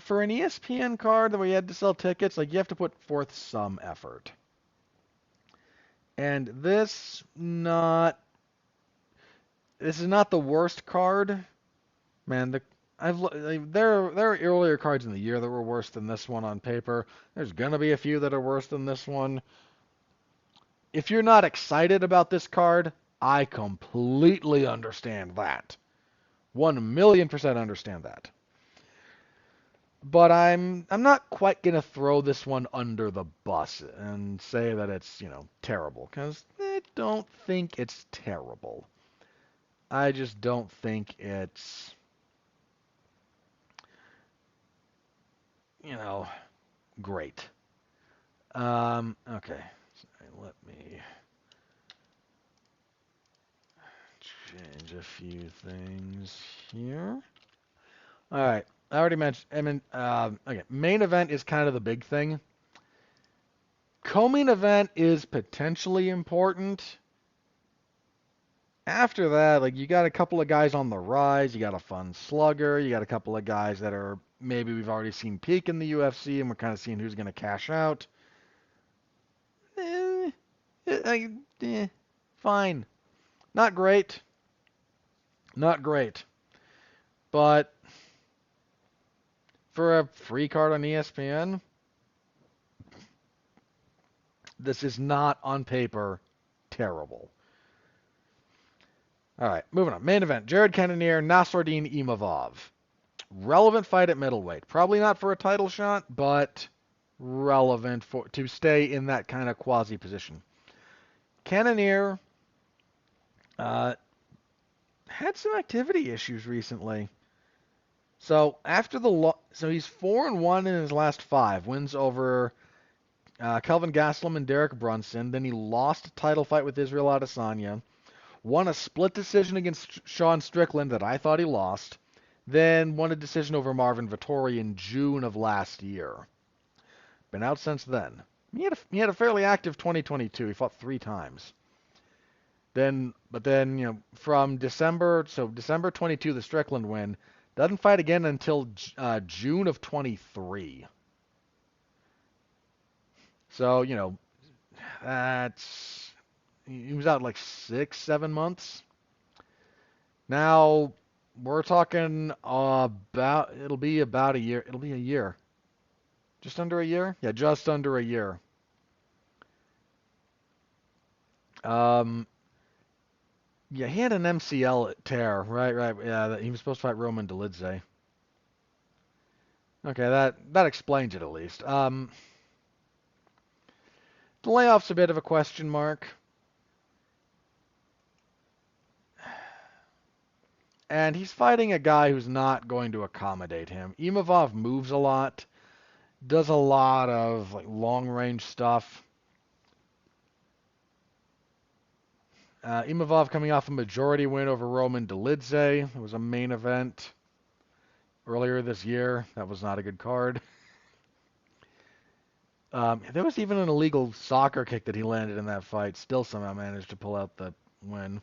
for an ESPN card where you had to sell tickets, like, you have to put forth some effort. And this, not... this is not the worst card, man. There are earlier cards in the year that were worse than this one on paper. There's gonna be a few that are worse than this one. If you're not excited about this card, I completely understand that. 1,000,000% understand that. But I'm not quite gonna throw this one under the bus and say that it's, terrible, because I don't think it's terrible. I just don't think it's, great. Okay. Sorry, let me change a few things here. All right. I already mentioned. Okay. Main event is kind of the big thing. Co-main event is potentially important. After that, like, you got a couple of guys on the rise. You got a fun slugger. You got a couple of guys that are maybe we've already seen peak in the UFC, and we're kind of seeing who's going to cash out. Eh, fine. Not great. Not great. But for a free card on ESPN, this is not on paper terrible. All right, moving on. Main event: Jared Cannonier, Nassourdine Imavov. Relevant fight at middleweight. Probably not for a title shot, but relevant to stay in that kind of quasi position. Cannonier had some activity issues recently. So after so he's 4-1 in his last 5 wins over Kelvin Gastelum and Derek Brunson. Then he lost a title fight with Israel Adesanya. Won a split decision against Sean Strickland that I thought he lost. Then won a decision over Marvin Vettori in June of last year. Been out since then. He had a fairly active 2022. He fought 3 times. But then, from December 22, the Strickland win, doesn't fight again until June of 23. So, he was out like 6-7 months. Now we're talking it'll be about a year. It'll be a year. Just under a year? Yeah, just under a year. Yeah, he had an MCL tear. Right. Yeah, he was supposed to fight Roman Dolidze. Okay, that explains it at least. The layoff's a bit of a question mark. And he's fighting a guy who's not going to accommodate him. Imavov moves a lot, does a lot of long-range stuff. Imavov coming off a majority win over Roman Dolidze. It was a main event earlier this year. That was not a good card. There was even an illegal soccer kick that he landed in that fight. Still somehow managed to pull out the win.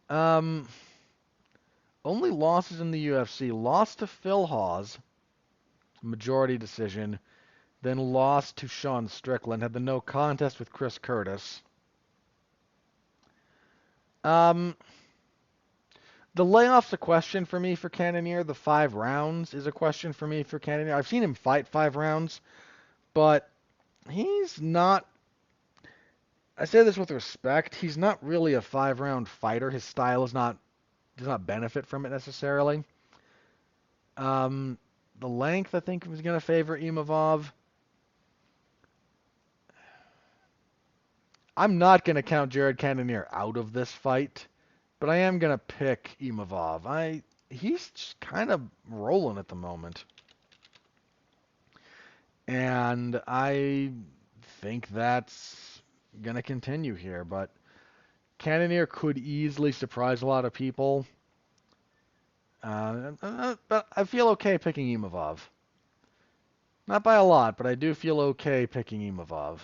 Only losses in the UFC. Lost to Phil Hawes, majority decision. Then lost to Sean Strickland. Had the no contest with Chris Curtis. The layoff's a question for me for Cannonier. The 5 rounds is a question for me for Cannonier. I've seen him fight 5 rounds, but he's not. I say this with respect. He's not really a 5-round fighter. His style does not benefit from it necessarily. The length, I think, was going to favor Imavov. I'm not going to count Jared Cannonier out of this fight, but I am going to pick Imavov. He's just kind of rolling at the moment. And I think that's going to continue here, but Cannonier could easily surprise a lot of people. But I feel okay picking Imavov. Not by a lot, but I do feel okay picking Imavov.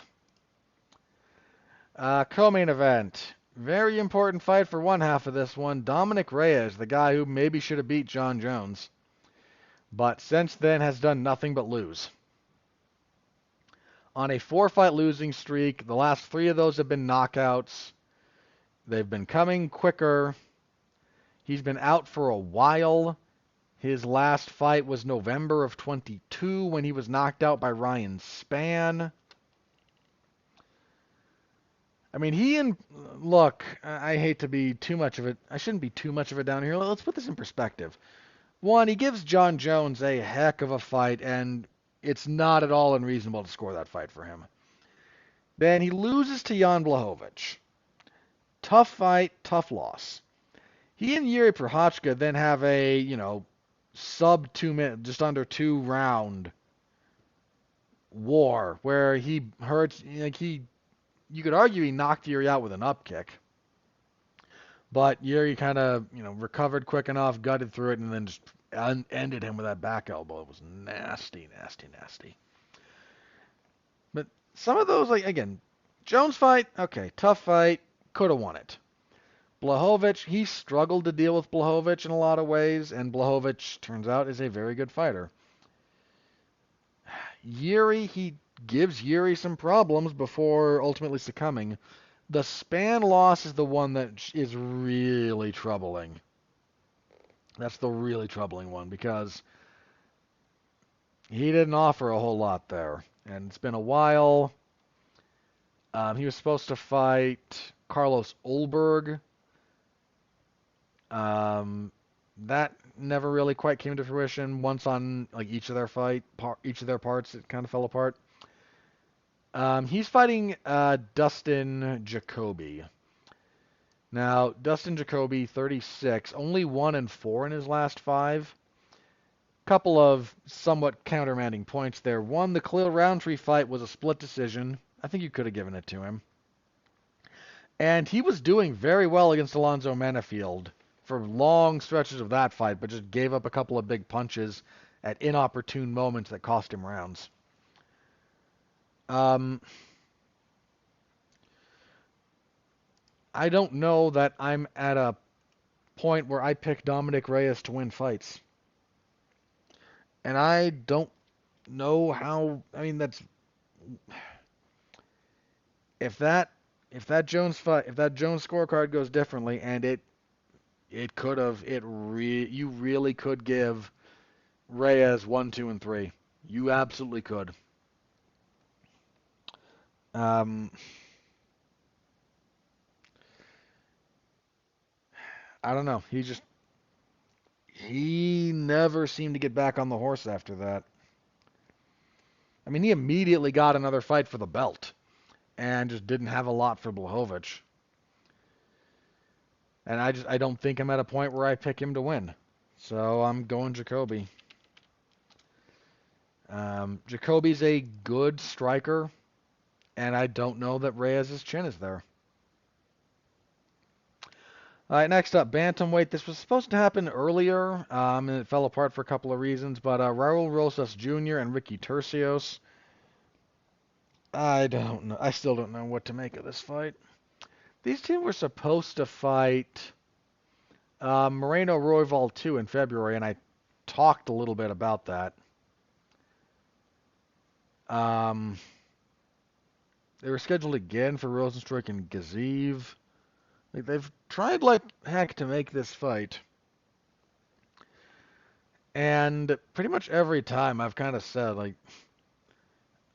Co-main event. Very important fight for one half of this one. Dominic Reyes, the guy who maybe should have beat John Jones, but since then has done nothing but lose. On a 4-fight losing streak, the last 3 of those have been knockouts. They've been coming quicker. He's been out for a while. His last fight was November of 22 when he was knocked out by Ryan Spann. I mean, look, I hate to be too much of it. I shouldn't be too much of it down here. Let's put this in perspective. One, he gives John Jones a heck of a fight, and it's not at all unreasonable to score that fight for him. Then he loses to Jan Blachowicz. Tough fight, tough loss. He and Yuri Prochazka then have a, sub 2 minute, just under 2 round war where he hurts, you could argue he knocked Yuri out with an up kick. But Yuri kind of, recovered quick enough, gutted through it, and then just ended him with that back elbow. It was nasty, nasty, nasty. But some of those, again, Jones fight, okay, tough fight, could have won it. Blachowicz, he struggled to deal with Blachowicz in a lot of ways, and Blachowicz, turns out, is a very good fighter. Yuri, he gives Yuri some problems before ultimately succumbing. The Spann loss is the one that is really troubling. That's the really troubling one because he didn't offer a whole lot there. And it's been a while. He was supposed to fight Carlos Ulberg. That never really quite came to fruition. Once on each of their parts, it kind of fell apart. He's fighting Dustin Jacoby. Now, Dustin Jacoby, 36, only 1-4 in his last 5. Couple of somewhat countermanding points there. One, the Khalil Roundtree fight was a split decision. I think you could have given it to him. And he was doing very well against Alonzo Menifield for long stretches of that fight, but just gave up a couple of big punches at inopportune moments that cost him rounds. I don't know that I'm at a point where I pick Dominic Reyes to win fights. And I don't know how, that's if that Jones scorecard goes differently, and you really could give Reyes 1, 2, and 3. You absolutely could. I don't know. He never seemed to get back on the horse after that. He immediately got another fight for the belt and just didn't have a lot for Blachowicz. And I don't think I'm at a point where I pick him to win. So I'm going Jacoby. Jacoby's a good striker, and I don't know that Reyes' chin is there. All right, next up, bantamweight. This was supposed to happen earlier, and it fell apart for a couple of reasons. But Raul Rosas Jr. and Ricky Turcios. I don't know. I still don't know what to make of this fight. These two were supposed to fight Moreno Royval 2 in February, and I talked a little bit about that. They were scheduled again for Rosenstruck and Gaziv. They've tried like heck to make this fight. And pretty much every time I've kind of said,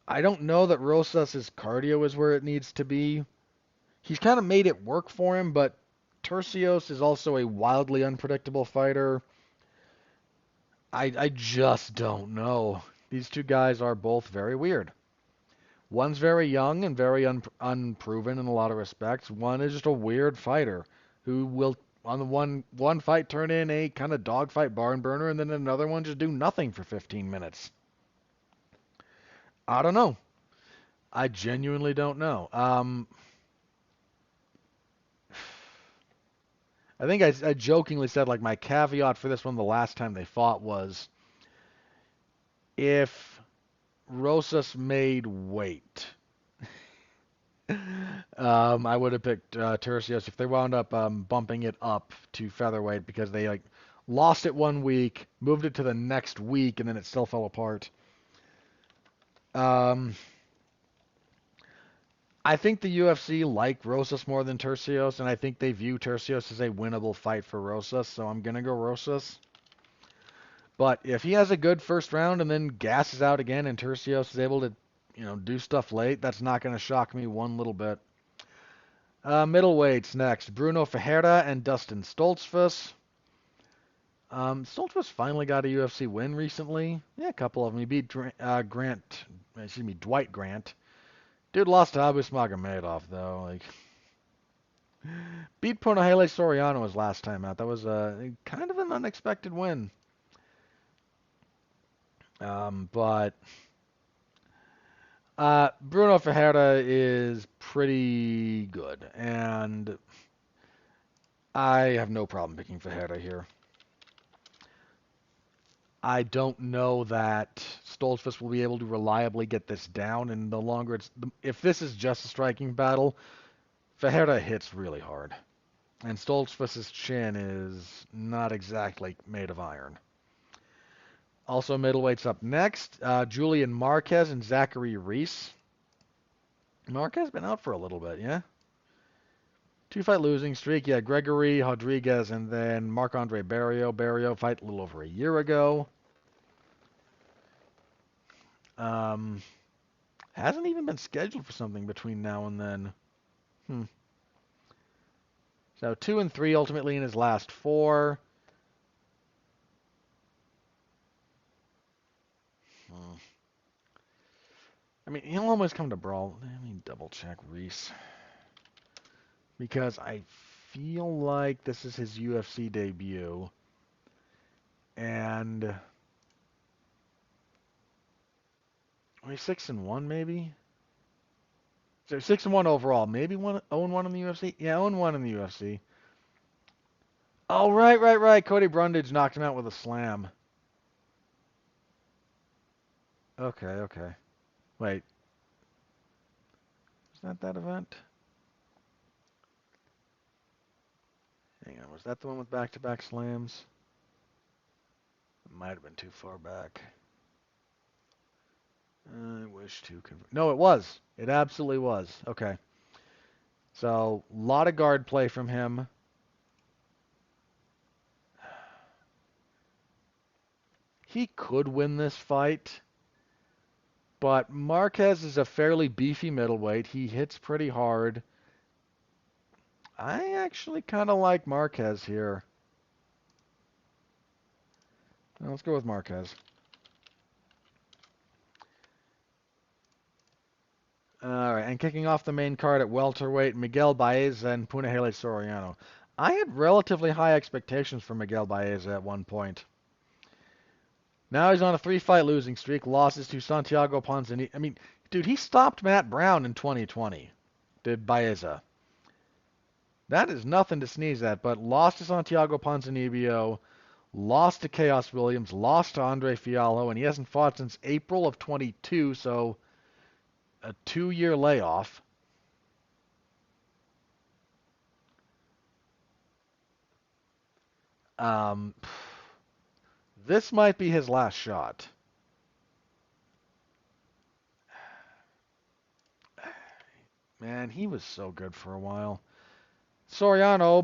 I don't know that Rosas' cardio is where it needs to be. He's kind of made it work for him, but Turcios is also a wildly unpredictable fighter. I just don't know. These two guys are both very weird. One's very young and very unproven in a lot of respects. One is just a weird fighter who will, on the one fight, turn in a kind of dogfight barn burner, and then another one just do nothing for 15 minutes. I don't know. I genuinely don't know. I think I jokingly said, my caveat for this one the last time they fought was if Rosas made weight. I would have picked Turcios if they wound up bumping it up to featherweight because they lost it 1 week, moved it to the next week, and then it still fell apart. I think the UFC like Rosas more than Tercios, and I think they view Tercios as a winnable fight for Rosas, so I'm gonna go Rosas. But if he has a good first round and then gasses out again and Tercios is able to, do stuff late, that's not gonna shock me one little bit. Middleweights next. Bruno Ferreira and Dustin Stoltzfus. Stoltzfus finally got a UFC win recently. Yeah, a couple of them. He beat Dwight Grant. Dude lost to Abus Magomedov though. Beat Punahele Soriano his last time out. That was kind of an unexpected win. But Bruno Ferreira is pretty good, and I have no problem picking Ferreira here. I don't know that Stoltzfus will be able to reliably get this down, and the longer if this is just a striking battle, Ferreira hits really hard, and Stoltzfus's chin is not exactly made of iron. Also, middleweights up next, Julian Marquez and Zachary Reese. Marquez been out for a little bit, yeah? 2-fight losing streak, yeah, Gregory Rodriguez and then Marc-Andre Barrio. Barrio fight a little over a year ago. Hasn't even been scheduled for something between now and then. So 2-3 ultimately in his last 4. I mean, he'll almost come to brawl. Let me double check Reese. Because I feel like this is his UFC debut. And he's 6-1 maybe? So 6-1 overall. Maybe 0-1 in the UFC? Yeah, 0-1 in the UFC. Oh, right. Cody Brundage knocked him out with a slam. Okay. Wait. Is that event? Hang on, was that the one with back-to-back slams? It might have been too far back. I wish to confirm. No, it was. It absolutely was. Okay. So, a lot of guard play from him. He could win this fight, but Marquez is a fairly beefy middleweight. He hits pretty hard. I actually kind of like Marquez here. Let's go with Marquez. All right, and kicking off the main card at welterweight, Miguel Baeza and Punahele Soriano. I had relatively high expectations for Miguel Baeza at one point. Now he's on a 3-fight losing streak, losses to Santiago Ponzinibbio. I mean, dude, he stopped Matt Brown in 2020, did Baeza. That is nothing to sneeze at, but lost to Santiago Ponzinibbio, lost to Chaos Williams, lost to Andre Fialho, and he hasn't fought since April of 22, so a 2-year layoff. This might be his last shot. Man, he was so good for a while. Soriano,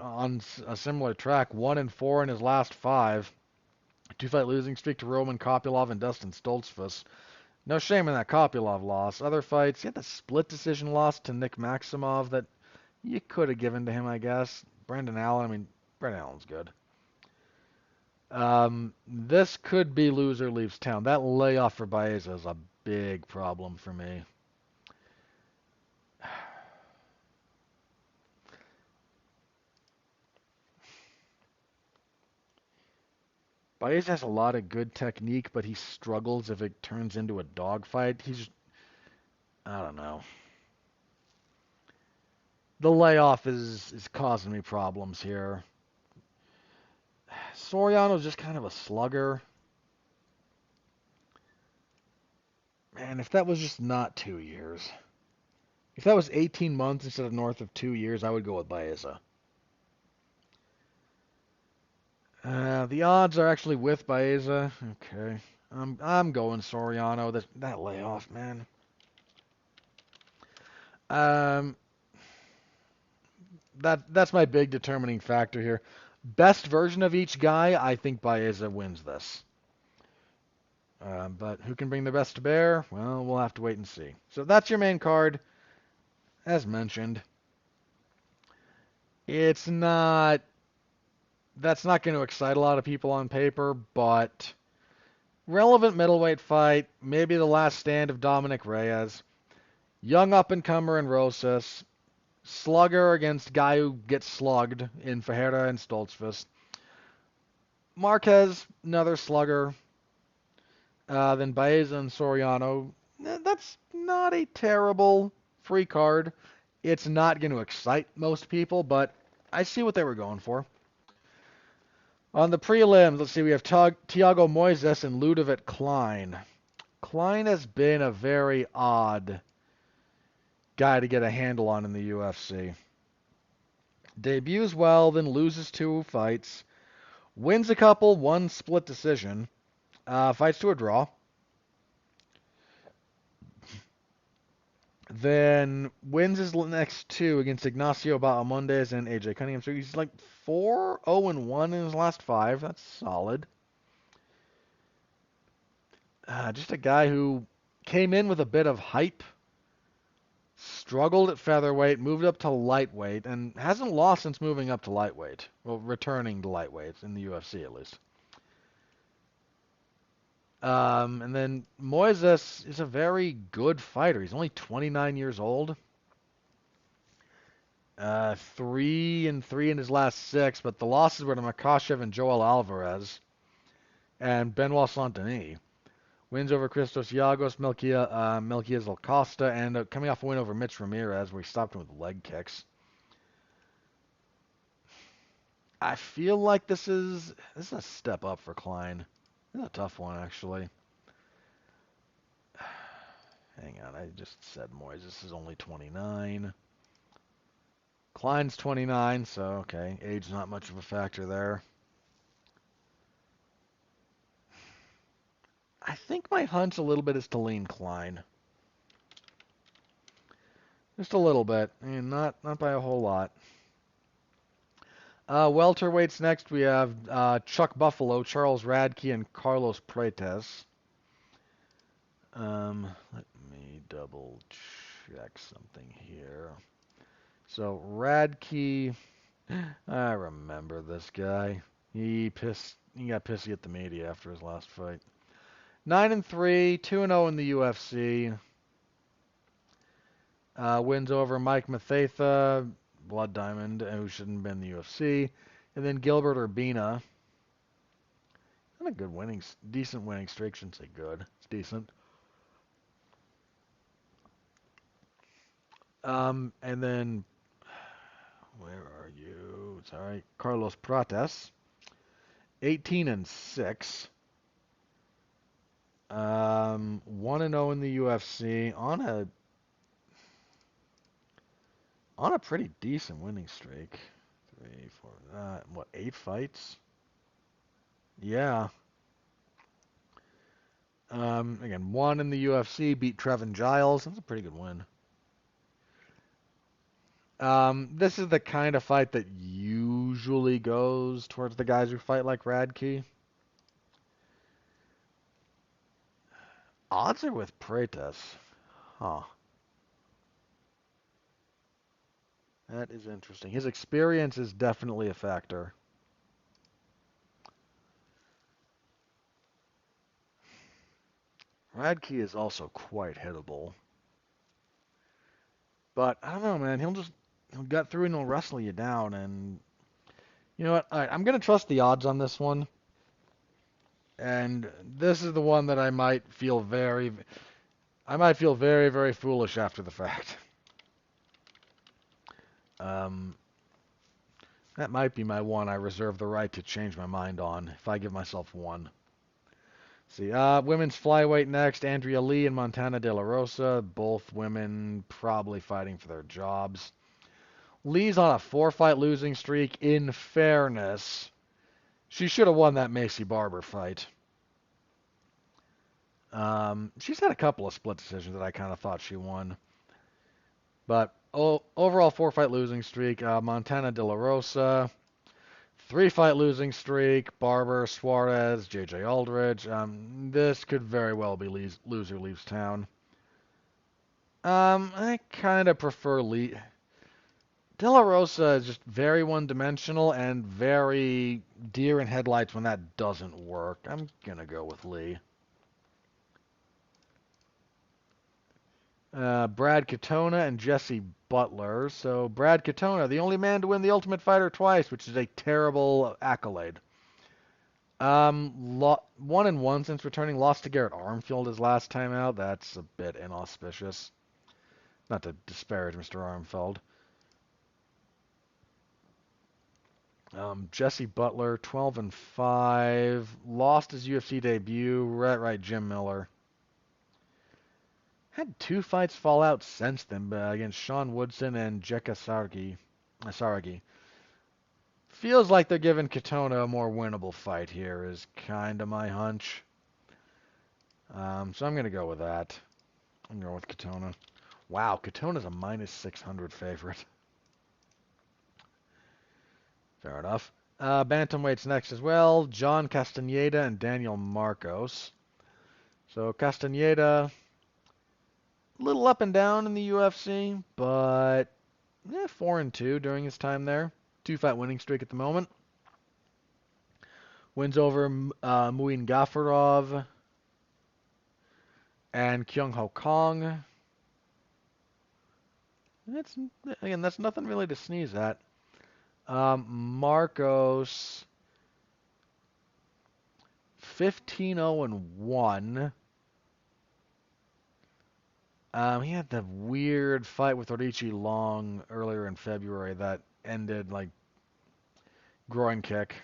on a similar track, 1-4 in his last 5. 2-fight losing streak to Roman Kopylov and Dustin Stoltzfus. No shame in that Kopylov loss. Other fights, he had the split decision loss to Nick Maximov that you could have given to him, I guess. Brendan Allen's good. This could be loser leaves town. That layoff for Baeza is a big problem for me. Baez has a lot of good technique, but he struggles if it turns into a dogfight. I don't know. The layoff is causing me problems here. Soriano's just kind of a slugger. Man, if that was just not 2 years. If that was 18 months instead of north of 2 years, I would go with Baeza. The odds are actually with Baeza. Okay. I'm going Soriano. That layoff, man. Um, that's my big determining factor here. Best version of each guy, I think Baeza wins this. But who can bring the best to bear? Well, we'll have to wait and see. So that's your main card. As mentioned, it's not that's not going to excite a lot of people on paper, but relevant middleweight fight, maybe the last stand of Dominic Reyes, young up-and-comer in Rosas, slugger against guy who gets slugged in Fajera and Stoltzfus. Marquez, another slugger. Then Baeza and Soriano. That's not a terrible free card. It's not going to excite most people, but I see what they were going for. On the prelims, let's see, we have Thiago Moises and Ludovic Klein. Klein has been a very odd guy to get a handle on in the UFC. Debuts well, then loses 2 fights. Wins a couple, 1 split decision. Fights to a draw. Then wins his next 2 against Ignacio Bahamondes and AJ Cunningham. So he's like 4-0-1 in his last 5. That's solid. Just a guy who came in with a bit of hype, struggled at featherweight, moved up to lightweight, and hasn't lost since moving up to lightweight. Well, returning to lightweight in the UFC at least. And then Moises is a very good fighter. He's only 29 years old. 3-3 in his last 6, but the losses were to Makhachev and Joel Alvarez and Benoit Saint-Denis. Wins over Christos Giagos, Melquias Acosta, and coming off a win over Mitch Ramirez, where he stopped him with leg kicks. I feel like this is a step up for Klein. This is a tough one, actually. Hang on, I just said Moises is only 29. Klein's 29, so okay, age's not much of a factor there. I think my hunch a little bit is to lean Klein. Just a little bit. I mean, not by a whole lot. Welterweights next, we have Chuck Buffalo, Charles Radke, and Carlos Prates. Let me double check something here. So Radke, I remember this guy. He got pissy at the media after his last fight. 9-3, 2-0 in the UFC. Wins over Mike Mathetha, Blood Diamond, who shouldn't have been in the UFC. And then Gilbert Urbina. Not a good decent winning streak. Shouldn't say good. It's decent. And then, where are you? It's all right. Carlos Prates, 18-6. 1-0 in the UFC on a pretty decent winning streak. 3, 4, 8 fights? Yeah. Again, 1 in the UFC, beat Trevin Giles. That's a pretty good win. This is the kind of fight that usually goes towards the guys who fight like Radke. Odds are with Prates. Huh. That is interesting. His experience is definitely a factor. Radke is also quite hittable. But I don't know, man. He'll gut through and he'll wrestle you down. And you know what? All right, I'm gonna trust the odds on this one. And this is the one that I might feel very, very foolish after the fact. That might be my one I reserve the right to change my mind on if I give myself one. See, women's flyweight next. Andrea Lee and Montana De La Rosa. Both women probably fighting for their jobs. Lee's on a 4-fight losing streak. In fairness, she should have won that Macy Barber fight. She's had a couple of split decisions that I kind of thought she won. But overall 4-fight losing streak. Montana De La Rosa. 3-fight losing streak. Barber, Suarez, J.J. Aldridge. This could very well be loser leaves town. I kind of prefer Lee. De La Rosa is just very one-dimensional and very deer in headlights when that doesn't work. I'm gonna go with Lee. Brad Katona and Jesse Butler. So Brad Katona, the only man to win the Ultimate Fighter twice, which is a terrible accolade. 1-1 since returning. Lost to Garrett Armfield his last time out. That's a bit inauspicious. Not to disparage Mr. Armfield. Jesse Butler, 12-5. Lost his UFC debut. Right, Jim Miller. Had 2 fights fall out since then against Sean Woodson and Jekka Saragi. Feels like they're giving Katona a more winnable fight here, is kind of my hunch. So I'm going to go with that. I'm going with Katona. Wow, Katona's a -600 favorite. Fair enough. Bantamweight's next as well. John Castaneda and Daniel Marcos. So Castaneda, a little up and down in the UFC, but 4-2 during his time there. 2-fight winning streak at the moment. Wins over Muin Gafarov and Kyung Ho Kong. That's nothing really to sneeze at. Marcos 15-0-1. He had the weird fight with Orichi Long earlier in February that ended like groin kick.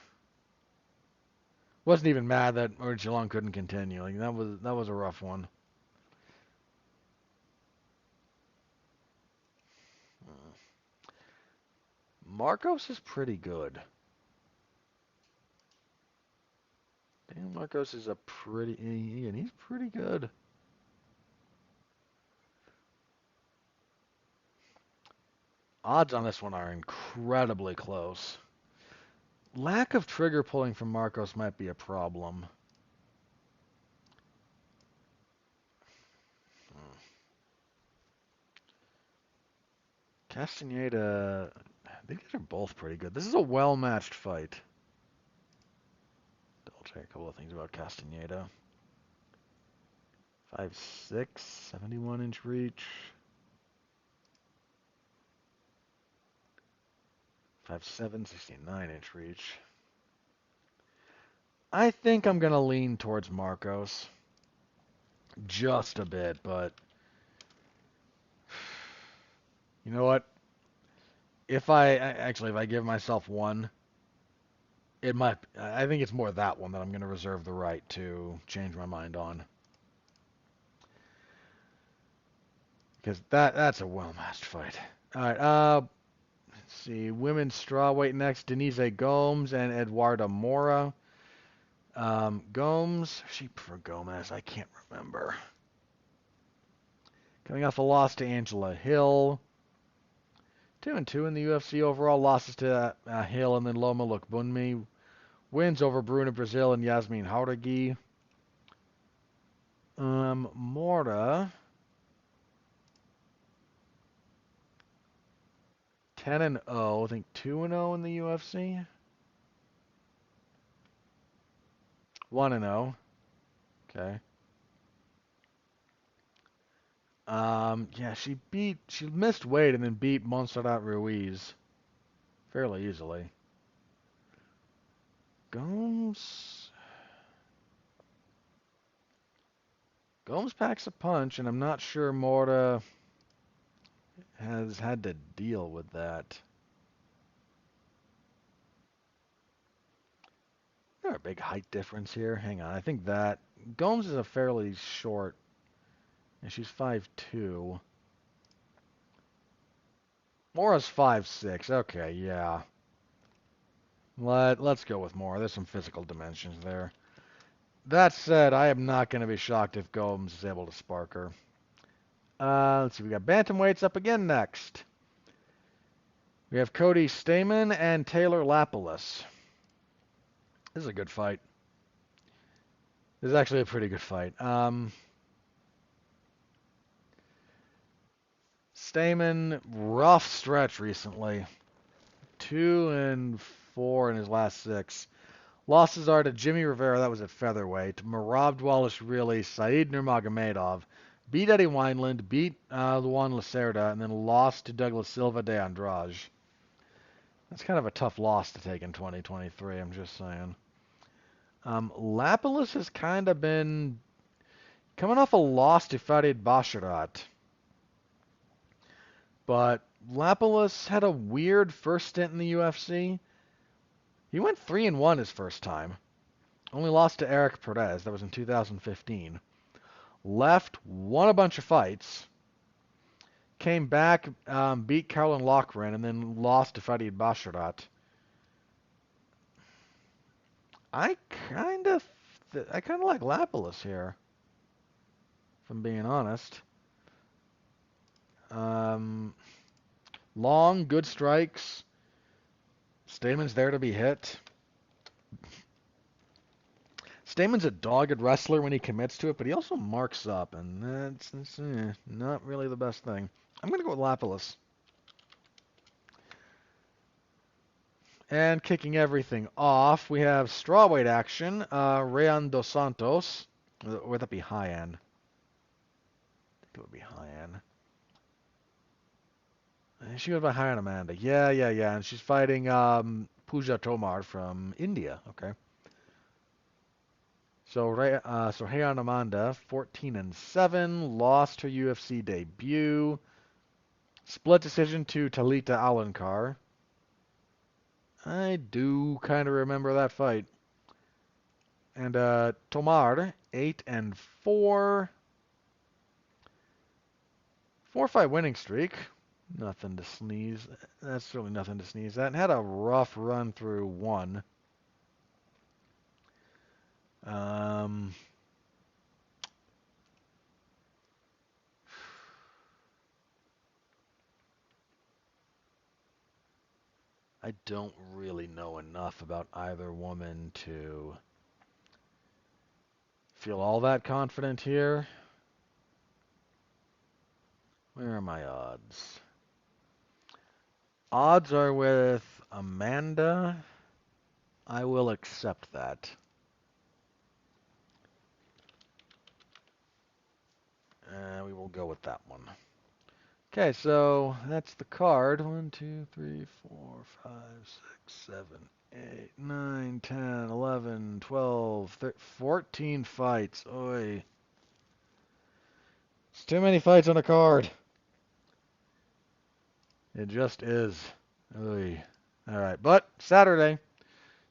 Wasn't even mad that Orichi Long couldn't continue. Like that was a rough one. Marcos is pretty good. Dan Marcos is he's pretty good. Odds on this one are incredibly close. Lack of trigger pulling from Marcos might be a problem. Castaneda, these guys are both pretty good. This is a well-matched fight. I'll check a couple of things about Castaneda. 5'6", 71-inch reach. 5'7", 69-inch reach. I think I'm going to lean towards Marcos. Just a bit, but you know what? If I give myself one, I think it's more that one that I'm going to reserve the right to change my mind on. Because that's a well-matched fight. All right, let's see. Women's strawweight next. Denise Gomes and Eduarda Mora. Gomes, she for Gomez, I can't remember. Coming off a loss to Angela Hill. 2-2 in the UFC overall. Losses to Hill and then Loma Lookbunmi. Wins over Bruna Brazil and Yasmin Jauregui. Mora 10-0. I think 2-0 in the UFC. 1-0. Okay. Yeah, she missed weight and then beat Montserrat Ruiz fairly easily. Gomes packs a punch, and I'm not sure Mora has had to deal with that. Is there a big height difference here? Hang on, I think that Gomes is a fairly short, and she's 5'2". Mora's 5'6". Okay, yeah. Let's go with Mora. There's some physical dimensions there. That said, I am not going to be shocked if Gomes is able to spark her. Let's see. We got bantamweights up again next. We have Cody Stamann and Taylor Lapilus. This is a good fight. This is actually a pretty good fight. Stamann, rough stretch recently. 2-4 in his last 6. Losses are to Jimmy Rivera, that was at featherweight, Merab Dvalishvili, Said Nurmagomedov, beat Eddie Wineland, beat Luan Lacerda, and then lost to Douglas Silva de Andrade. That's kind of a tough loss to take in 2023, I'm just saying. Lapilus has kind of been coming off a loss to Farid Basharat. But Lapilus had a weird first stint in the UFC. He went 3-1 his first time. Only lost to Eric Perez. That was in 2015. Left, won a bunch of fights. Came back, beat Caroline Loughran, and then lost to Farid Basharat. I kind of like Lapilus here, if I'm being honest. Long, good strikes. Stamann's there to be hit. Stamann's a dogged wrestler when he commits to it, but he also marks up, and that's not really the best thing. I'm going to go with Lapilus. And kicking everything off, we have strawweight action. Rayan Dos Santos. Or would that be high-end? I think it would be high-end. She goes by high-end Amanda. Yeah. And she's fighting Pooja Tomar from India. Okay. So Rayan Amanda, 14-7, lost her UFC debut. Split decision to Talita Alankar. I do kind of remember that fight. And Tomar, 8-4. 4-fight winning streak. Nothing to sneeze. That's certainly nothing to sneeze at. And had a rough run through 1. I don't really know enough about either woman to feel all that confident here. Where are my odds? Odds are with Amanda. I will accept that. We will go with that one. Okay, so that's the card. 1, 2, 3, 4, 5, 6, 7, 8, 9, 10, 11, 12, 13, 14 fights. Oi. It's too many fights on a card. It just is. Oy. Alright, but Saturday,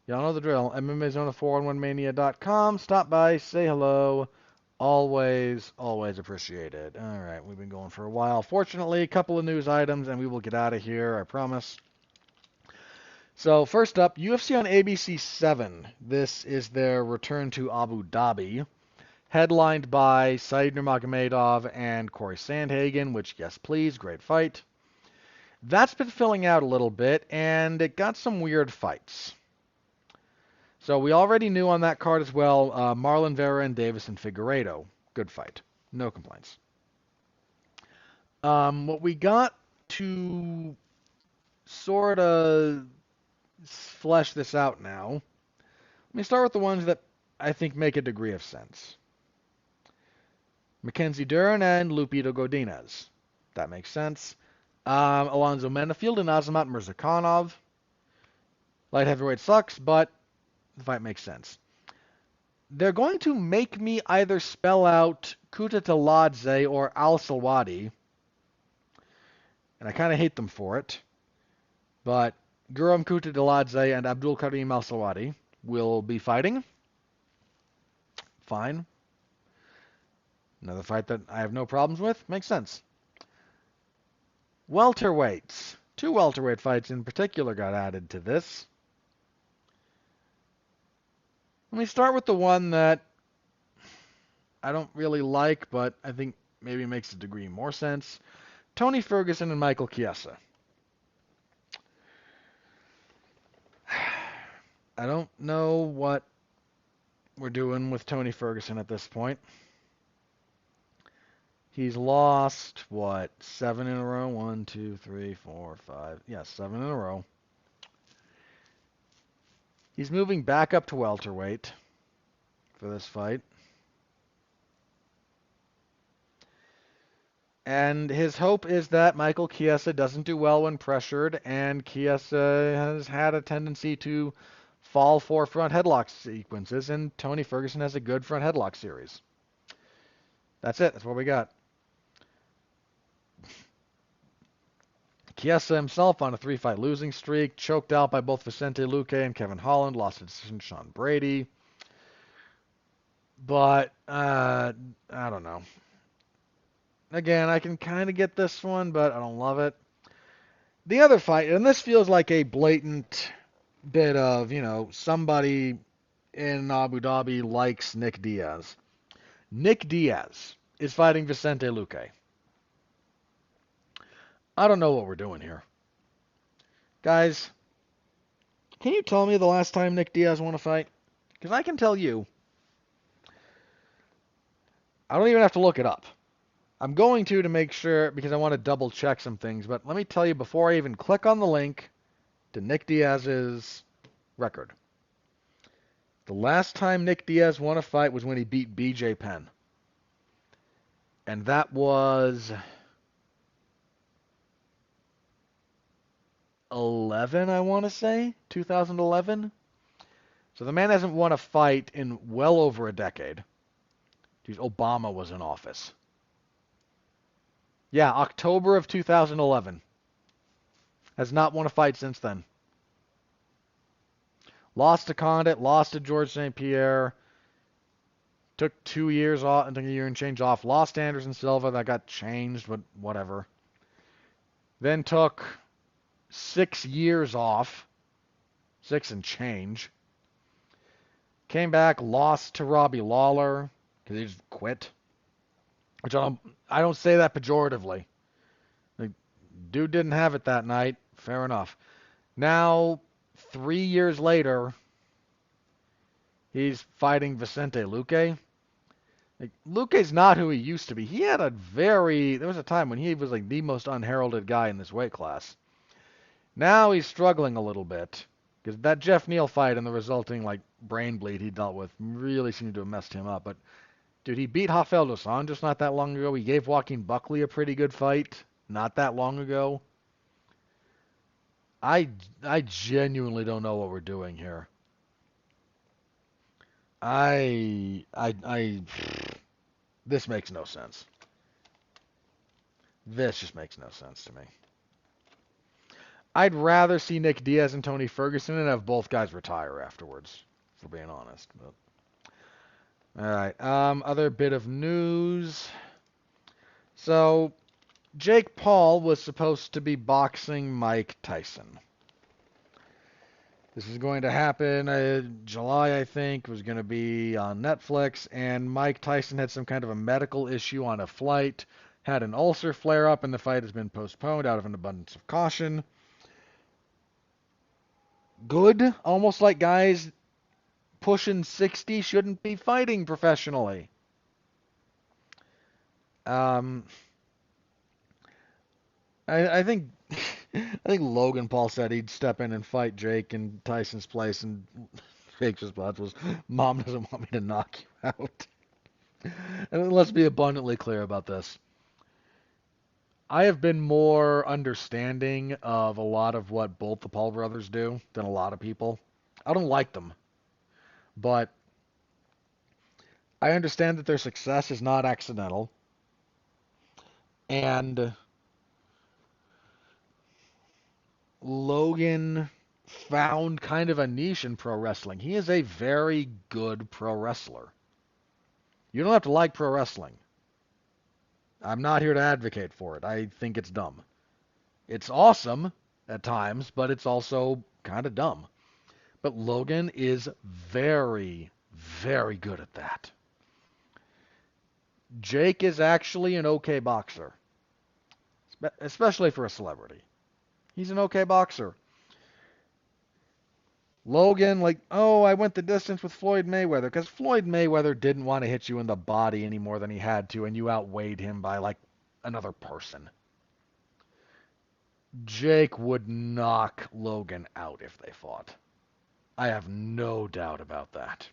y'all know the drill. MMAZone411mania.com. Stop by, say hello. Always appreciated. Alright, we've been going for a while. Fortunately, a couple of news items, and we will get out of here, I promise. So, first up, UFC on ABC 7. This is their return to Abu Dhabi. Headlined by Said Nurmagomedov and Corey Sandhagen, which, yes please, great fight. That's been filling out a little bit, and it got some weird fights. So we already knew on that card as well, Marlon Vera and Davison Figueiredo. Good fight. No complaints. What we got to sort of flesh this out now, let me start with the ones that I think make a degree of sense. Mackenzie Dern and Lupito Godinez. That makes sense. Alonzo Menafield and Azamat Murzakanov. Light heavyweight sucks, but the fight makes sense. They're going to make me either spell out Kuta Taladze or Al Salwadi. And I kind of hate them for it. But Guram Kuta Taladze and Abdul Karim Al Salwadi will be fighting. Fine. Another fight that I have no problems with. Makes sense. Welterweights. 2 welterweight fights in particular got added to this. Let me start with the one that I don't really like, but I think maybe makes a degree more sense. Tony Ferguson and Michael Chiesa. I don't know what we're doing with Tony Ferguson at this point. He's lost, what, 7 in a row? 1, 2, 3, 4, 5. Yeah, 7 in a row. He's moving back up to welterweight for this fight. And his hope is that Michael Chiesa doesn't do well when pressured, and Chiesa has had a tendency to fall for front headlock sequences, and Tony Ferguson has a good front headlock series. That's it. That's what we got. Chiesa himself on a 3-fight losing streak, choked out by both Vicente Luque and Kevin Holland, lost to decision Sean Brady. But, I don't know. Again, I can kind of get this one, but I don't love it. The other fight, and this feels like a blatant bit of, somebody in Abu Dhabi likes Nick Diaz. Nick Diaz is fighting Vicente Luque. I don't know what we're doing here. Guys, can you tell me the last time Nick Diaz won a fight? Because I can tell you. I don't even have to look it up. I'm going to make sure because I want to double check some things. But let me tell you before I even click on the link to Nick Diaz's record. The last time Nick Diaz won a fight was when he beat BJ Penn. And that was 11, I want to say. 2011. So the man hasn't won a fight in well over a decade. Geez, Obama was in office. Yeah, October of 2011. Has not won a fight since then. Lost to Condit, lost to George St. Pierre. Took 2 years off, and took a year and change off. Lost to Anderson Silva, that got changed, but whatever. Then took 6 years off. 6 and change. Came back, lost to Robbie Lawler, because he just quit. Which I don't say that pejoratively. The dude didn't have it that night. Fair enough. Now, 3 years later, he's fighting Vicente Luque. Luque's not who he used to be. He had there was a time when he was like the most unheralded guy in this weight class. Now he's struggling a little bit. Because that Jeff Neal fight and the resulting like brain bleed he dealt with really seemed to have messed him up. But dude, he beat Rafael dos Anjos not that long ago. He gave Joaquin Buckley a pretty good fight not that long ago. I genuinely don't know what we're doing here. This makes no sense. This just makes no sense to me. I'd rather see Nick Diaz and Tony Ferguson and have both guys retire afterwards, for being honest. But, all right. Other bit of news. So, Jake Paul was supposed to be boxing Mike Tyson. This is going to happen July, I think. It was going to be on Netflix. And Mike Tyson had some kind of a medical issue on a flight, had an ulcer flare up, and the fight has been postponed out of an abundance of caution. Good. Almost like guys pushing 60 shouldn't be fighting professionally. I think Logan Paul said he'd step in and fight Jake in Tyson's place, and Jake's response was, "Mom doesn't want me to knock you out." And let's be abundantly clear about this. I have been more understanding of a lot of what both the Paul brothers do than a lot of people. I don't like them, but I understand that their success is not accidental, and Logan found kind of a niche in pro wrestling. He is a very good pro wrestler. You don't have to like pro wrestling. I'm not here to advocate for it. I think it's dumb. It's awesome at times, but it's also kind of dumb. But Logan is very, very good at that. Jake is actually an okay boxer, especially for a celebrity. He's an okay boxer. Logan, like, oh, I went the distance with Floyd Mayweather because Floyd Mayweather didn't want to hit you in the body any more than he had to, and you outweighed him by like another person. Jake would knock Logan out if they fought. I have no doubt about that.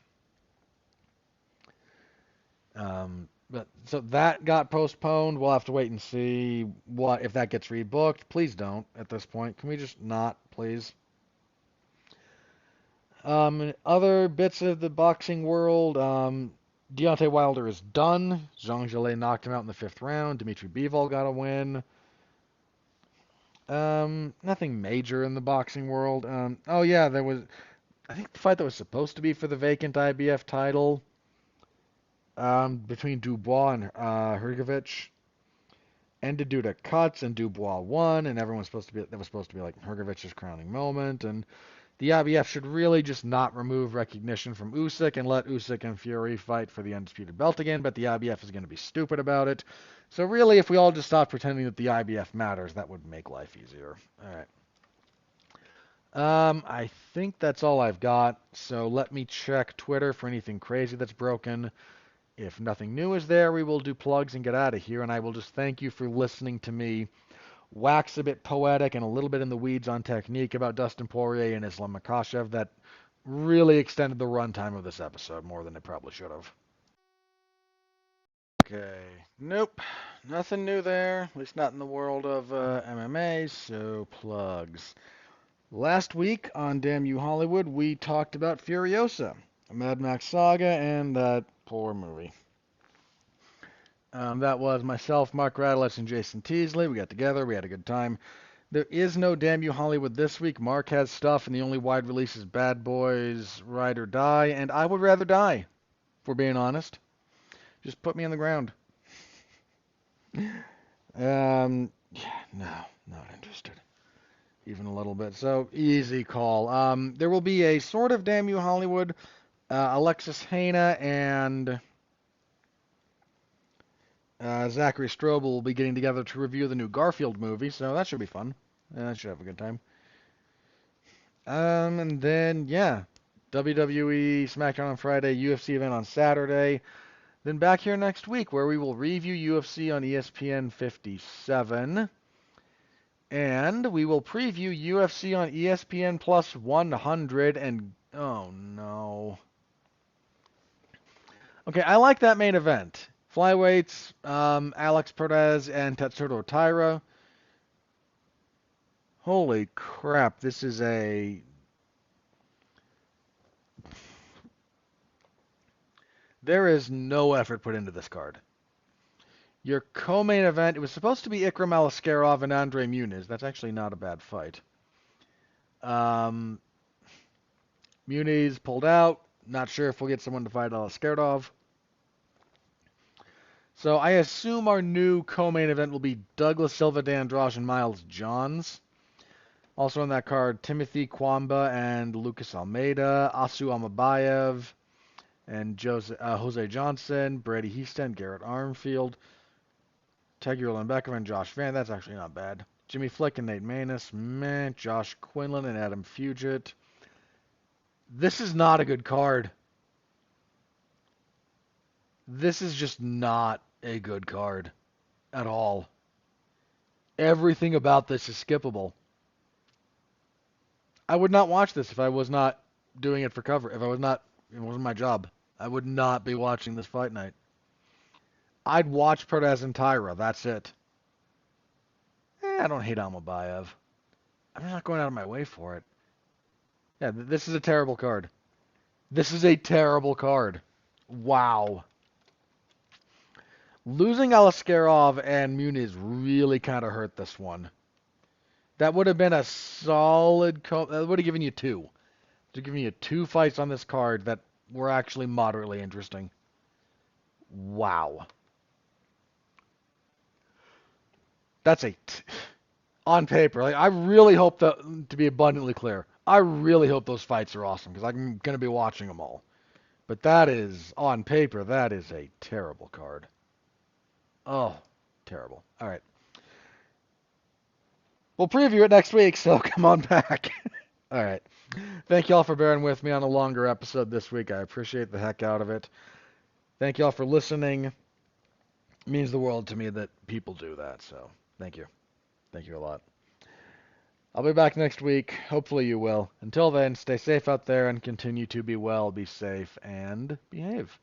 But so that got postponed. We'll have to wait and see what if that gets rebooked. Please don't at this point. Can we just not, please? Other bits of the boxing world. Deontay Wilder is done. Zhang Zhilei knocked him out in the fifth round. Dmitry Bivol got a win. Nothing major in the boxing world. Oh yeah, there was, I think the fight that was supposed to be for the vacant IBF title, between Dubois and Hrgovic ended due to cuts, and Dubois won, and everyone's supposed to be that was supposed to be like Hrgovic's crowning moment, and the IBF should really just not remove recognition from Usyk and let Usyk and Fury fight for the undisputed belt again, but the IBF is going to be stupid about it. So really, if we all just stop pretending that the IBF matters, that would make life easier. All right. I think that's all I've got. So let me check Twitter for anything crazy that's broken. If nothing new is there, we will do plugs and get out of here. And I will just thank you for listening to me wax a bit poetic and a little bit in the weeds on technique about Dustin Poirier and Islam Makhachev. That really extended the runtime of this episode more than it probably should have. Okay. Nope. Nothing new there. At least not in the world of MMA. So plugs. Last week on Damn You Hollywood, we talked about Furiosa, a Mad Max saga, and that poor movie. That was myself, Mark Radlitz, and Jason Teasley. We got together. We had a good time. There is no Damn You Hollywood this week. Mark has stuff, and the only wide release is Bad Boys Ride or Die, and I would rather die, if we're being honest. Just put me on the ground. Yeah, no, not interested. Even a little bit. So, easy call. There will be a sort of Damn You Hollywood. Alexis Hana and Zachary Strobel will be getting together to review the new Garfield movie, so that should be fun. I should have a good time. And then, yeah, WWE SmackDown on Friday, UFC event on Saturday. Then back here next week where we will review UFC on ESPN 57. And we will preview UFC on ESPN Plus 100 and... Oh, no. Okay, I like that main event. Flyweights, Alex Perez and Tatsuro Taira. Holy crap, this is a... There is no effort put into this card. Your co-main event, it was supposed to be Ikram Alaskarov and Andre Muniz. That's actually not a bad fight. Muniz pulled out. Not sure if we'll get someone to fight Alaskarov. So I assume our new co-main event will be Douglas Silva, D'Andrade, and Miles Johns. Also on that card, Timothy Kwamba and Lucas Almeida, Asu Amabayev, and Jose Johnson, Brady Heaston, Garrett Armfield, Tegir Lembekov, and Josh Van. That's actually not bad. Jimmy Flick and Nate Maness, meh. Josh Quinlan and Adam Fugit. This is not a good card. This is just not a good card at all. Everything about this is skippable. I would not watch this if I was not doing it for cover. If I was not, it wasn't my job. I would not be watching this fight night. I'd watch Perez and Taira. That's it. I don't hate Almabayev. I'm just not going out of my way for it. Yeah, this is a terrible card. This is a terrible card. Wow. Losing Alaskarov and Muniz really kind of hurt this one. That would have been a solid... that would have given you two. To give you two fights on this card that were actually moderately interesting. Wow. That's on paper. Like, I really hope that, to be abundantly clear, I really hope those fights are awesome because I'm going to be watching them all. But that is, on paper, that is a terrible card. Oh, terrible. All right. We'll preview it next week, so come on back. All right. Thank you all for bearing with me on a longer episode this week. I appreciate the heck out of it. Thank you all for listening. It means the world to me that people do that, so thank you. Thank you a lot. I'll be back next week. Hopefully you will. Until then, stay safe out there and continue to be well, be safe, and behave.